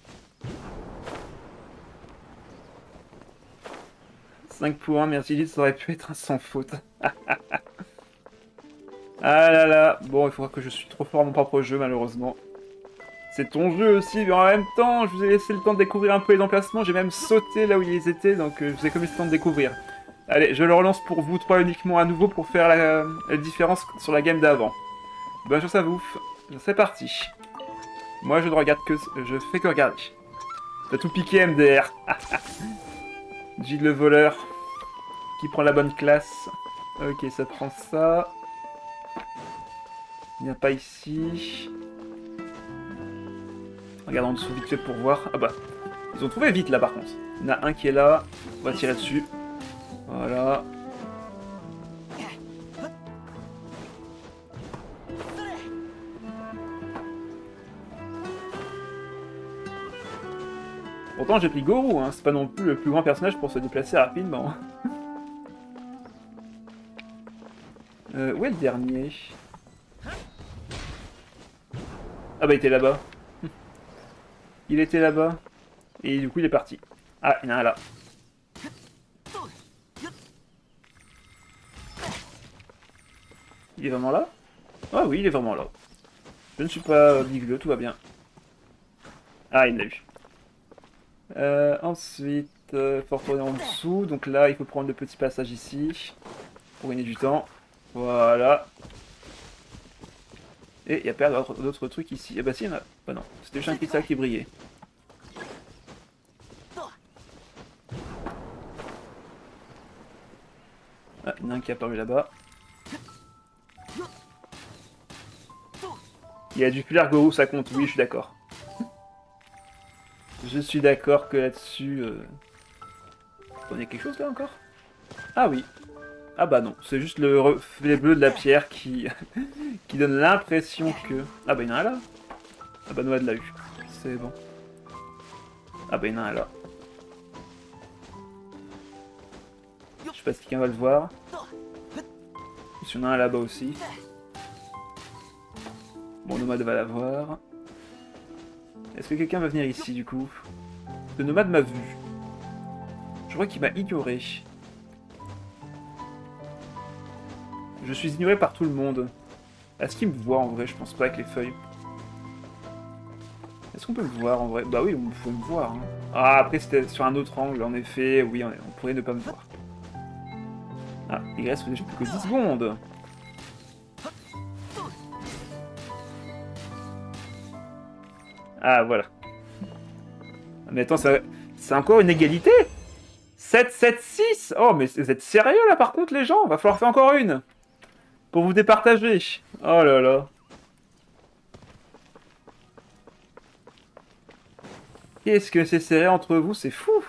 5 pour 1, merci Gilles, ça aurait pu être un sans faute. Ah là là, bon, il faudra que je suis trop fort à mon propre jeu, malheureusement. C'est ton jeu aussi, mais en même temps, je vous ai laissé le temps de découvrir un peu les emplacements, j'ai même sauté là où ils étaient, donc je vous ai comme laissé le temps de découvrir. Allez, je le relance pour vous trois uniquement à nouveau pour faire la différence sur la game d'avant. Bonne chance à vous, c'est parti. Moi, je ne regarde que... je fais que regarder. T'as tout piqué, MDR. Gilles le voleur, qui prend la bonne classe. Ok, ça prend ça. Il n'y a pas ici. Regarde en dessous vite fait pour voir. Ah bah, ils ont trouvé vite là par contre. Il y en a un qui est là. On va tirer dessus. Voilà. Pourtant j'ai pris Goro, hein. C'est pas non plus le plus grand personnage pour se déplacer rapidement. Où est le dernier? Ah bah il était là-bas. Il était là-bas. Et du coup il est parti. Ah, il y en a un là. Il est vraiment là? Ah oui, il est vraiment là. Je ne suis pas bigleux, tout va bien. Ah, il l'a eu. Ensuite, faut retourner en dessous. Donc là, il faut prendre le petit passage ici. Pour gagner du temps. Voilà. Et il n'y a pas d'autres trucs ici. Ah bah si, il y en a. Bah non, c'était juste un cristal qui brillait. Ah, il y en a un qui est apparu là-bas. Il y a du flair Gorou, ça compte. Oui, je suis d'accord. Je suis d'accord que là-dessus... On a quelque chose là encore? Ah oui. Ah bah non, c'est juste le reflet bleu de la pierre qui, qui donne l'impression que... Ah bah il y en a un là. Ah bah Noël l'a eu. C'est bon. Ah bah il y en a un là. Je sais pas si quelqu'un va le voir. Il y en a un là-bas aussi. Bon, Nomade va la voir. Est-ce que quelqu'un va venir ici du coup? Le Nomade m'a vu. Je crois qu'il m'a ignoré. Je suis ignoré par tout le monde. Est-ce qu'il me voit en vrai? Je pense pas avec les feuilles. Est-ce qu'on peut me voir en vrai? Bah oui, il faut me voir. Hein. Ah, après c'était sur un autre angle, en effet. Oui, on pourrait ne pas me voir. Ah, il reste déjà plus que 10 secondes. Ah, voilà. Mais attends, c'est encore une égalité? 7-7-6. Oh, mais vous êtes sérieux là par contre les gens? Va falloir faire encore une. Pour vous départager. Oh là là. Qu'est-ce que c'est serré entre vous? C'est fou.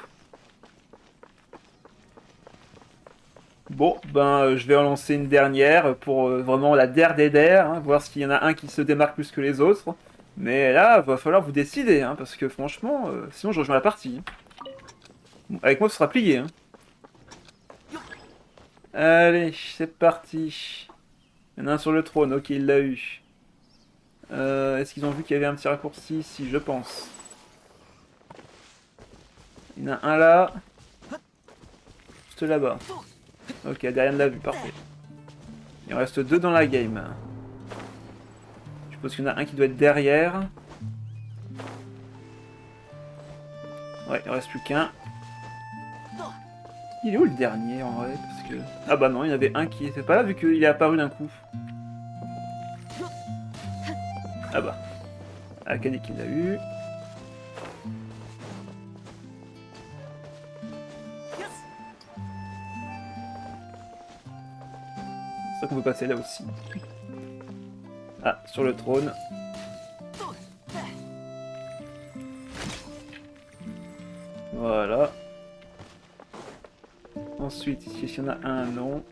Bon, ben je vais en lancer une dernière pour vraiment la der des der, hein, voir s'il y en a un qui se démarque plus que les autres. Mais là, va falloir vous décider, hein, parce que franchement, sinon je rejoins la partie. Bon, avec moi, ce sera plié. Hein. Allez, c'est parti. Il y en a un sur le trône, ok, il l'a eu. Est-ce qu'ils ont vu qu'il y avait un petit raccourci ici? Je pense. Il y en a un là. Juste là-bas. Ok, Adrien l'a vu, parfait. Il en reste deux dans la game. Je suppose qu'il y en a un qui doit être derrière. Ouais, il en reste plus qu'un. Il est où le dernier en vrai? Parce que... Ah bah non, il y en avait un qui était pas là vu qu'il est apparu d'un coup. Ah bah. Akane qui l'a eu. C'est ça qu'on peut passer là aussi. Ah, sur le trône. Voilà. Ensuite, ici, s'il y en a un, non.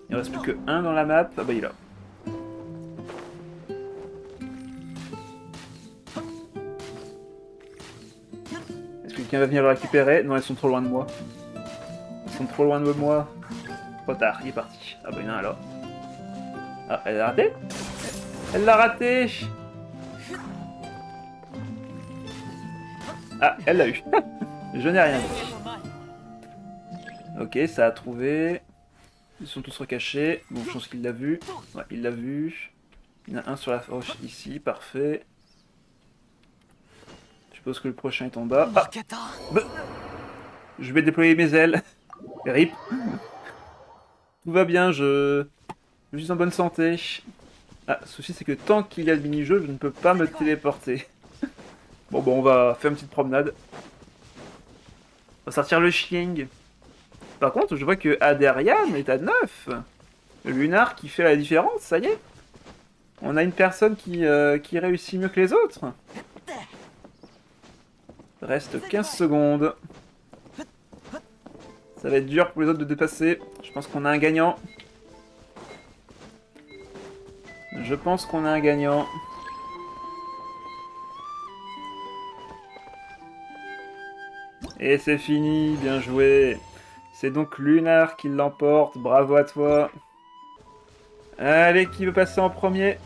Il ne reste plus que un dans la map. Ah bah il est là. Est-ce que quelqu'un va venir le récupérer? Non, ils sont trop loin de moi. Ils sont trop loin de moi. Trop tard, il est parti. Ah bah il y en a un là. Ah, elle l'a raté? Elle l'a raté! Ah, elle l'a eu. Je n'ai rien dit. Ok, ça a trouvé. Ils sont tous recachés. Bon, je pense qu'il l'a vu. Ouais, il l'a vu. Il y en a un sur la roche ici, parfait. Je suppose que le prochain est en bas. Ah bah, je vais déployer mes ailes. RIP. Tout va bien, je suis en bonne santé. Ah, le souci c'est que tant qu'il y a le mini-jeu, je ne peux pas me téléporter. Bon, on va faire une petite promenade. On va sortir le chien. Par contre, je vois que Aderian est à 9. Le lunar qui fait la différence, ça y est. On a une personne qui réussit mieux que les autres. Reste 15 secondes. Ça va être dur pour les autres de dépasser. Je pense qu'on a un gagnant. Je pense qu'on a un gagnant. Et c'est fini, bien joué. C'est donc Lunar qui l'emporte, bravo à toi. Allez, qui veut passer en premier?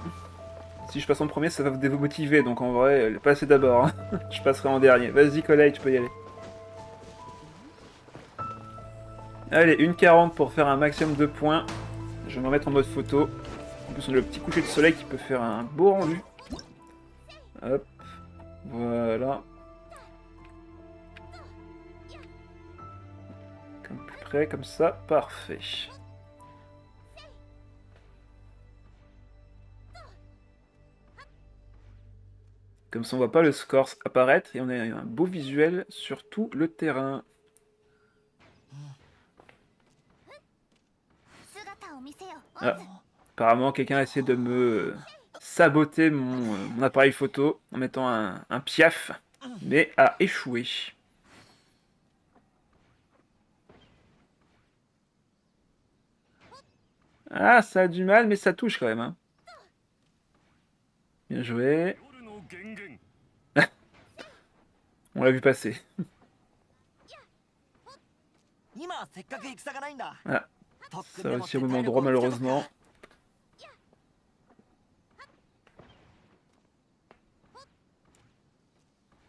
Si je passe en premier, ça va vous démotiver, donc en vrai, passez d'abord. Hein. Je passerai en dernier. Vas-y, Colei, tu peux y aller. Allez, 1,40 pour faire un maximum de points. Je vais me remettre en mode photo. En plus, on a le petit coucher de soleil qui peut faire un beau rendu. Hop, voilà. Comme plus près, comme ça, parfait. Comme ça, on voit pas le score apparaître et on a un beau visuel sur tout le terrain. Ah, apparemment, quelqu'un a essayé de me saboter mon appareil photo en mettant un piaf, mais a échoué. Ah, ça a du mal, mais ça touche quand même. Hein. Bien joué. On l'a vu passer. Ah, ça aussi au moment droit malheureusement.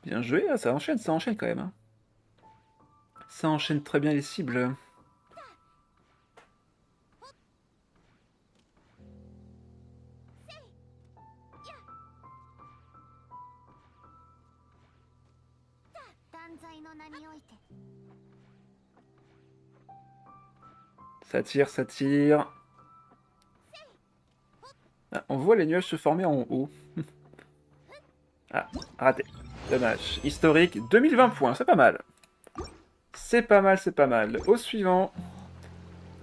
Bien joué, ah, ça enchaîne quand même. Hein. Ça enchaîne très bien les cibles. Ça tire, ça tire. Ah, on voit les nuages se former en haut. Ah, raté. Dommage. Historique, 2020 points, c'est pas mal. C'est pas mal, c'est pas mal. Au suivant.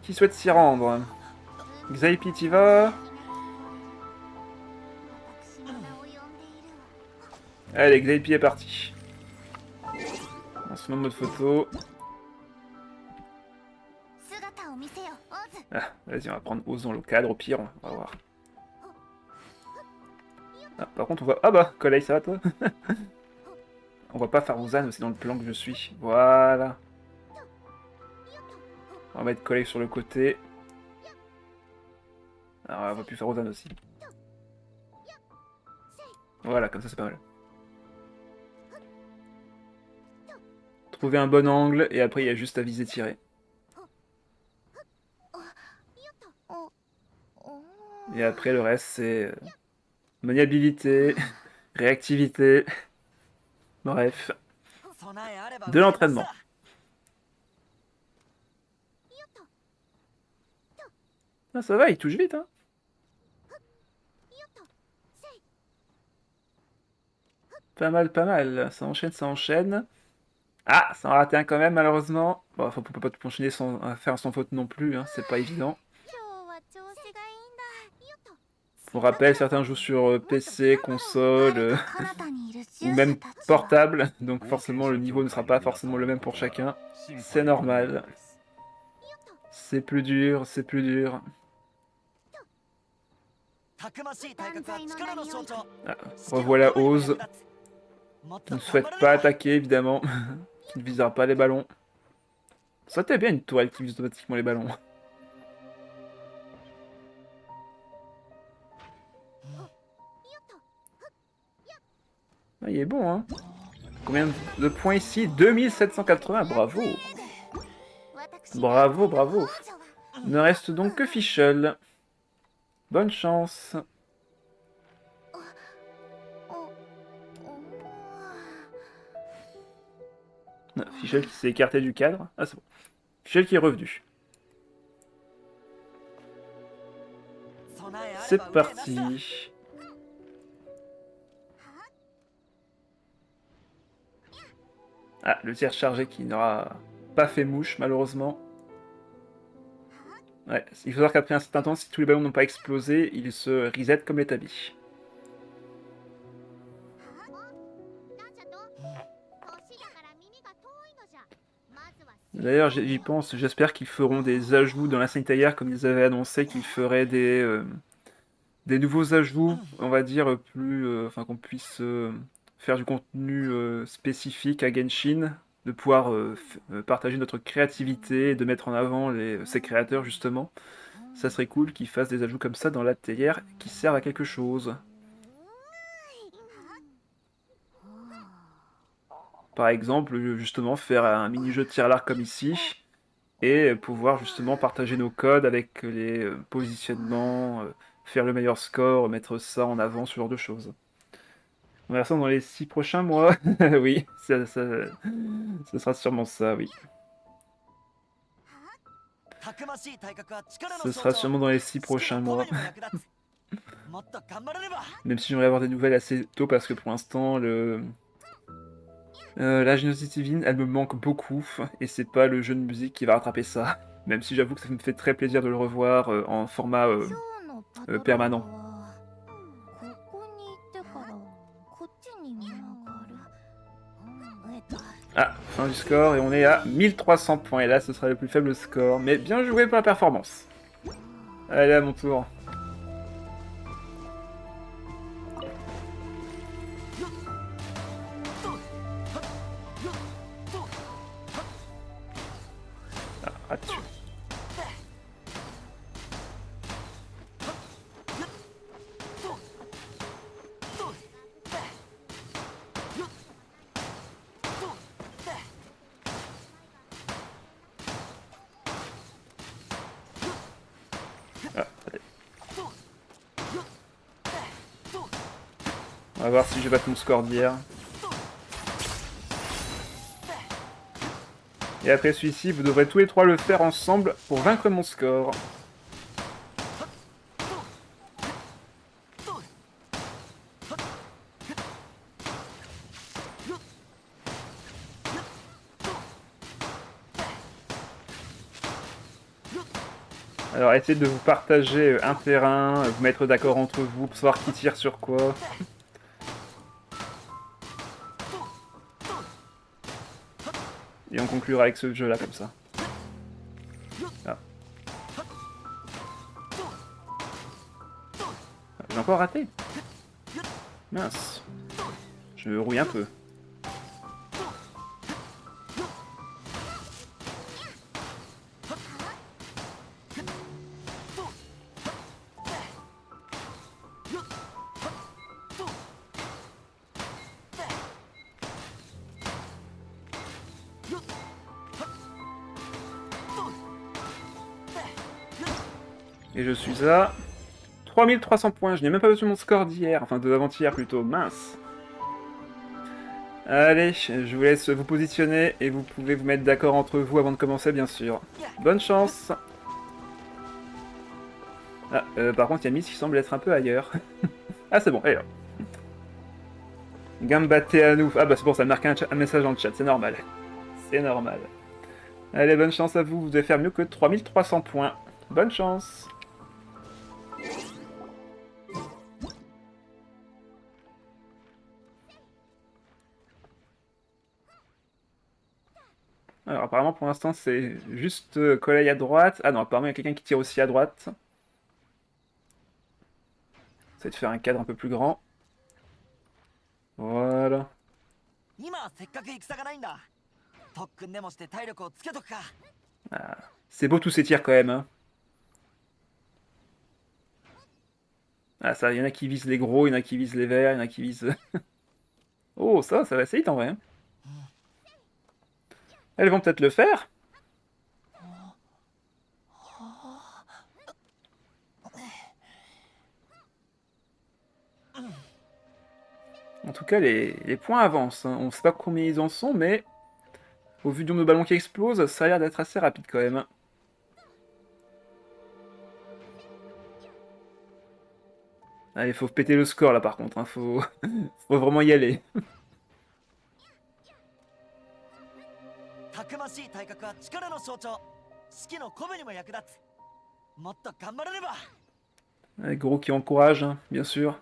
Qui souhaite s'y rendre? Xaipi, t'y vas? Allez, Xaipi est parti. On se met en mode photo. Ah, vas-y, on va prendre Oz dans le cadre, au pire, on va voir. Ah, par contre, on voit... Ah bah, Colei, ça va toi? On voit pas Faruzan aussi dans le plan que je suis. Voilà. On va mettre Colei sur le côté. Alors, on voit plus Faruzan aussi. Voilà, comme ça c'est pas mal. Trouver un bon angle, et après il y a juste à viser tirer. Et après le reste c'est... maniabilité, réactivité... Bref. De l'entraînement. Ah, ça va, il touche vite, hein. Pas mal, pas mal. Ça enchaîne, ça enchaîne. Ah, ça en a raté un quand même, malheureusement. Bon, faut pas tout enchaîner sans faire sans faute non plus, hein, c'est pas évident. Pour rappel, certains jouent sur PC, console, ou même portable, donc forcément le niveau ne sera pas forcément le même pour chacun. C'est normal. C'est plus dur, c'est plus dur. Ah, revoilà Oz, qui ne souhaite pas attaquer évidemment, qui ne visera pas les ballons. Ça t'est bien une tourelle qui vise automatiquement les ballons. Ah, il est bon, hein. Combien de points ici? 2780, bravo. Bravo, bravo. Il ne reste donc que Fischl. Bonne chance. Fischl qui s'est écarté du cadre. Ah, c'est bon. Fischl qui est revenu. C'est parti. Ah, le tir chargé qui n'aura pas fait mouche, malheureusement. Ouais, il faut savoir qu'après un certain temps, si tous les ballons n'ont pas explosé, ils se reset comme l'établi. D'ailleurs, j'y pense, j'espère qu'ils feront des ajouts dans la Saint comme ils avaient annoncé qu'ils feraient des nouveaux ajouts, on va dire, plus, enfin qu'on puisse faire du contenu spécifique à Genshin, de pouvoir partager notre créativité, de mettre en avant ces créateurs justement. Ça serait cool qu'ils fassent des ajouts comme ça dans l'atelière qui servent à quelque chose. Par exemple, justement, faire un mini-jeu de tir à l'arc comme ici, et pouvoir justement partager nos codes avec les positionnements, faire le meilleur score, mettre ça en avant, ce genre de choses. On verra ça dans les 6 prochains mois. Oui, ça sera sûrement ça, oui. Ce sera sûrement dans les 6 prochains mois. Même si j'aimerais avoir des nouvelles assez tôt, parce que pour l'instant, la Génésis Divine, elle me manque beaucoup, et c'est pas le jeu de musique qui va rattraper ça. Même si j'avoue que ça me fait très plaisir de le revoir en format permanent. Ah, fin du score, et on est à 1300 points, et là ce sera le plus faible score, mais bien joué pour la performance. Allez, à mon tour. Ah, raté. Ah, raté. On va voir si je vais battre mon score d'hier. Et après celui-ci, vous devrez tous les trois le faire ensemble pour vaincre mon score. Alors essayez de vous partager un terrain, vous mettre d'accord entre vous pour savoir qui tire sur quoi. Et on conclura avec ce jeu là comme ça. Ah. J'ai encore raté. Mince. Je me rouille un peu. Et je suis à 3300 points. Je n'ai même pas battu mon score d'hier. Enfin, de l'avant-hier plutôt. Mince. Allez, je vous laisse vous positionner et vous pouvez vous mettre d'accord entre vous avant de commencer, bien sûr. Bonne chance. Ah, par contre, il y a Miss qui semble être un peu ailleurs. Ah, c'est bon, allez là. Gambaté à nous. Ah bah c'est bon, ça me marque un message dans le chat, c'est normal. C'est normal. Allez, bonne chance à vous, vous devez faire mieux que 3300 points. Bonne chance. Alors apparemment pour l'instant c'est juste collègue à droite. Ah non, apparemment il y a quelqu'un qui tire aussi à droite. C'est de faire un cadre un peu plus grand. Voilà. Ah, c'est beau tous ces tirs quand même. Hein. Ah ça, il y en a qui visent les gros, il y en a qui visent les verts, il y en a qui visent... Oh ça va assez vite en vrai. Hein. Elles vont peut-être le faire. En tout cas, les points avancent. Hein. On ne sait pas combien ils en sont, mais au vu du nombre de ballons qui explosent, ça a l'air d'être assez rapide quand même. Allez, faut péter le score là par contre, hein. Faut... faut vraiment y aller. Allez, gros qui encourage, hein, bien sûr.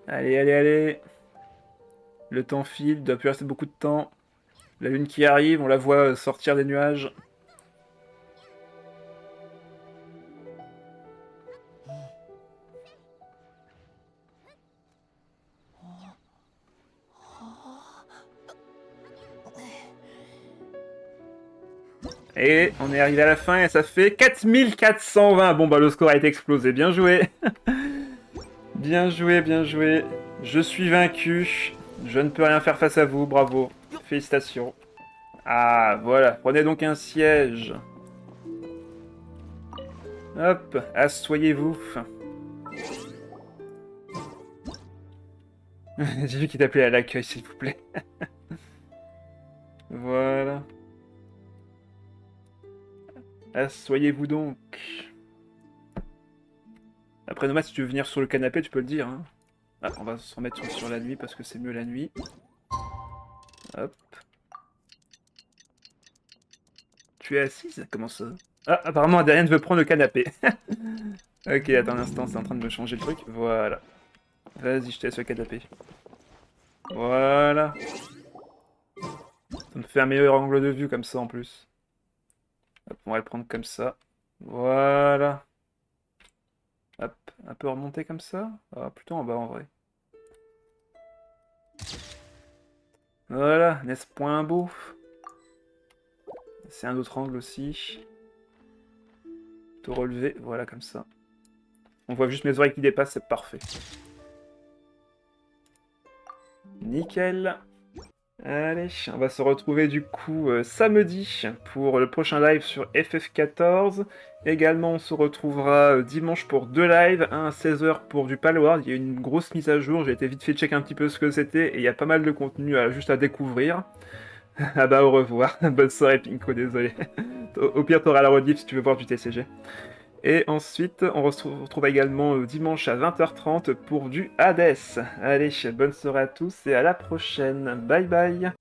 Allez. Le temps file, il doit plus rester beaucoup de temps. La lune qui arrive, on la voit sortir des nuages. Et on est arrivé à la fin et ça fait 4420. Bon bah le score a été explosé, bien joué. Bien joué, bien joué. Je suis vaincu. Je ne peux rien faire face à vous, bravo. Félicitations. Ah, voilà. Prenez donc un siège. Hop, asseyez-vous. J'ai vu qu'il t'appelait à l'accueil, s'il vous plaît. Voilà. Asseyez-vous donc. Après, Nomad, si tu veux venir sur le canapé, tu peux le dire. Hein. Ah, on va se remettre sur la nuit parce que c'est mieux la nuit. Hop. Tu es assise? Comment ça? Ah, apparemment, Adrien veut prendre le canapé. Ok, attends un instant, c'est en train de me changer le truc. Voilà. Vas-y, je te laisse le canapé. Voilà. Ça me fait un meilleur angle de vue comme ça en plus. Hop, on va le prendre comme ça. Voilà. Hop, un peu remonté comme ça. Ah, plutôt en bas en vrai. Voilà, n'est-ce point beau? C'est un autre angle aussi. Tout relevé, voilà comme ça. On voit juste mes oreilles qui dépassent, c'est parfait. Nickel. Allez, on va se retrouver du coup samedi pour le prochain live sur FF14. Également, on se retrouvera dimanche pour 2 lives, un à 16h pour du Palworld. Il y a une grosse mise à jour, j'ai été vite fait checker un petit peu ce que c'était et il y a pas mal de contenu juste à découvrir. Ah bah au revoir, bonne soirée Pinko, désolé. Au pire, t'auras la rediff si tu veux voir du TCG. Et ensuite, on se retrouve également dimanche à 20h30 pour du Hades. Allez, bonne soirée à tous et à la prochaine. Bye bye.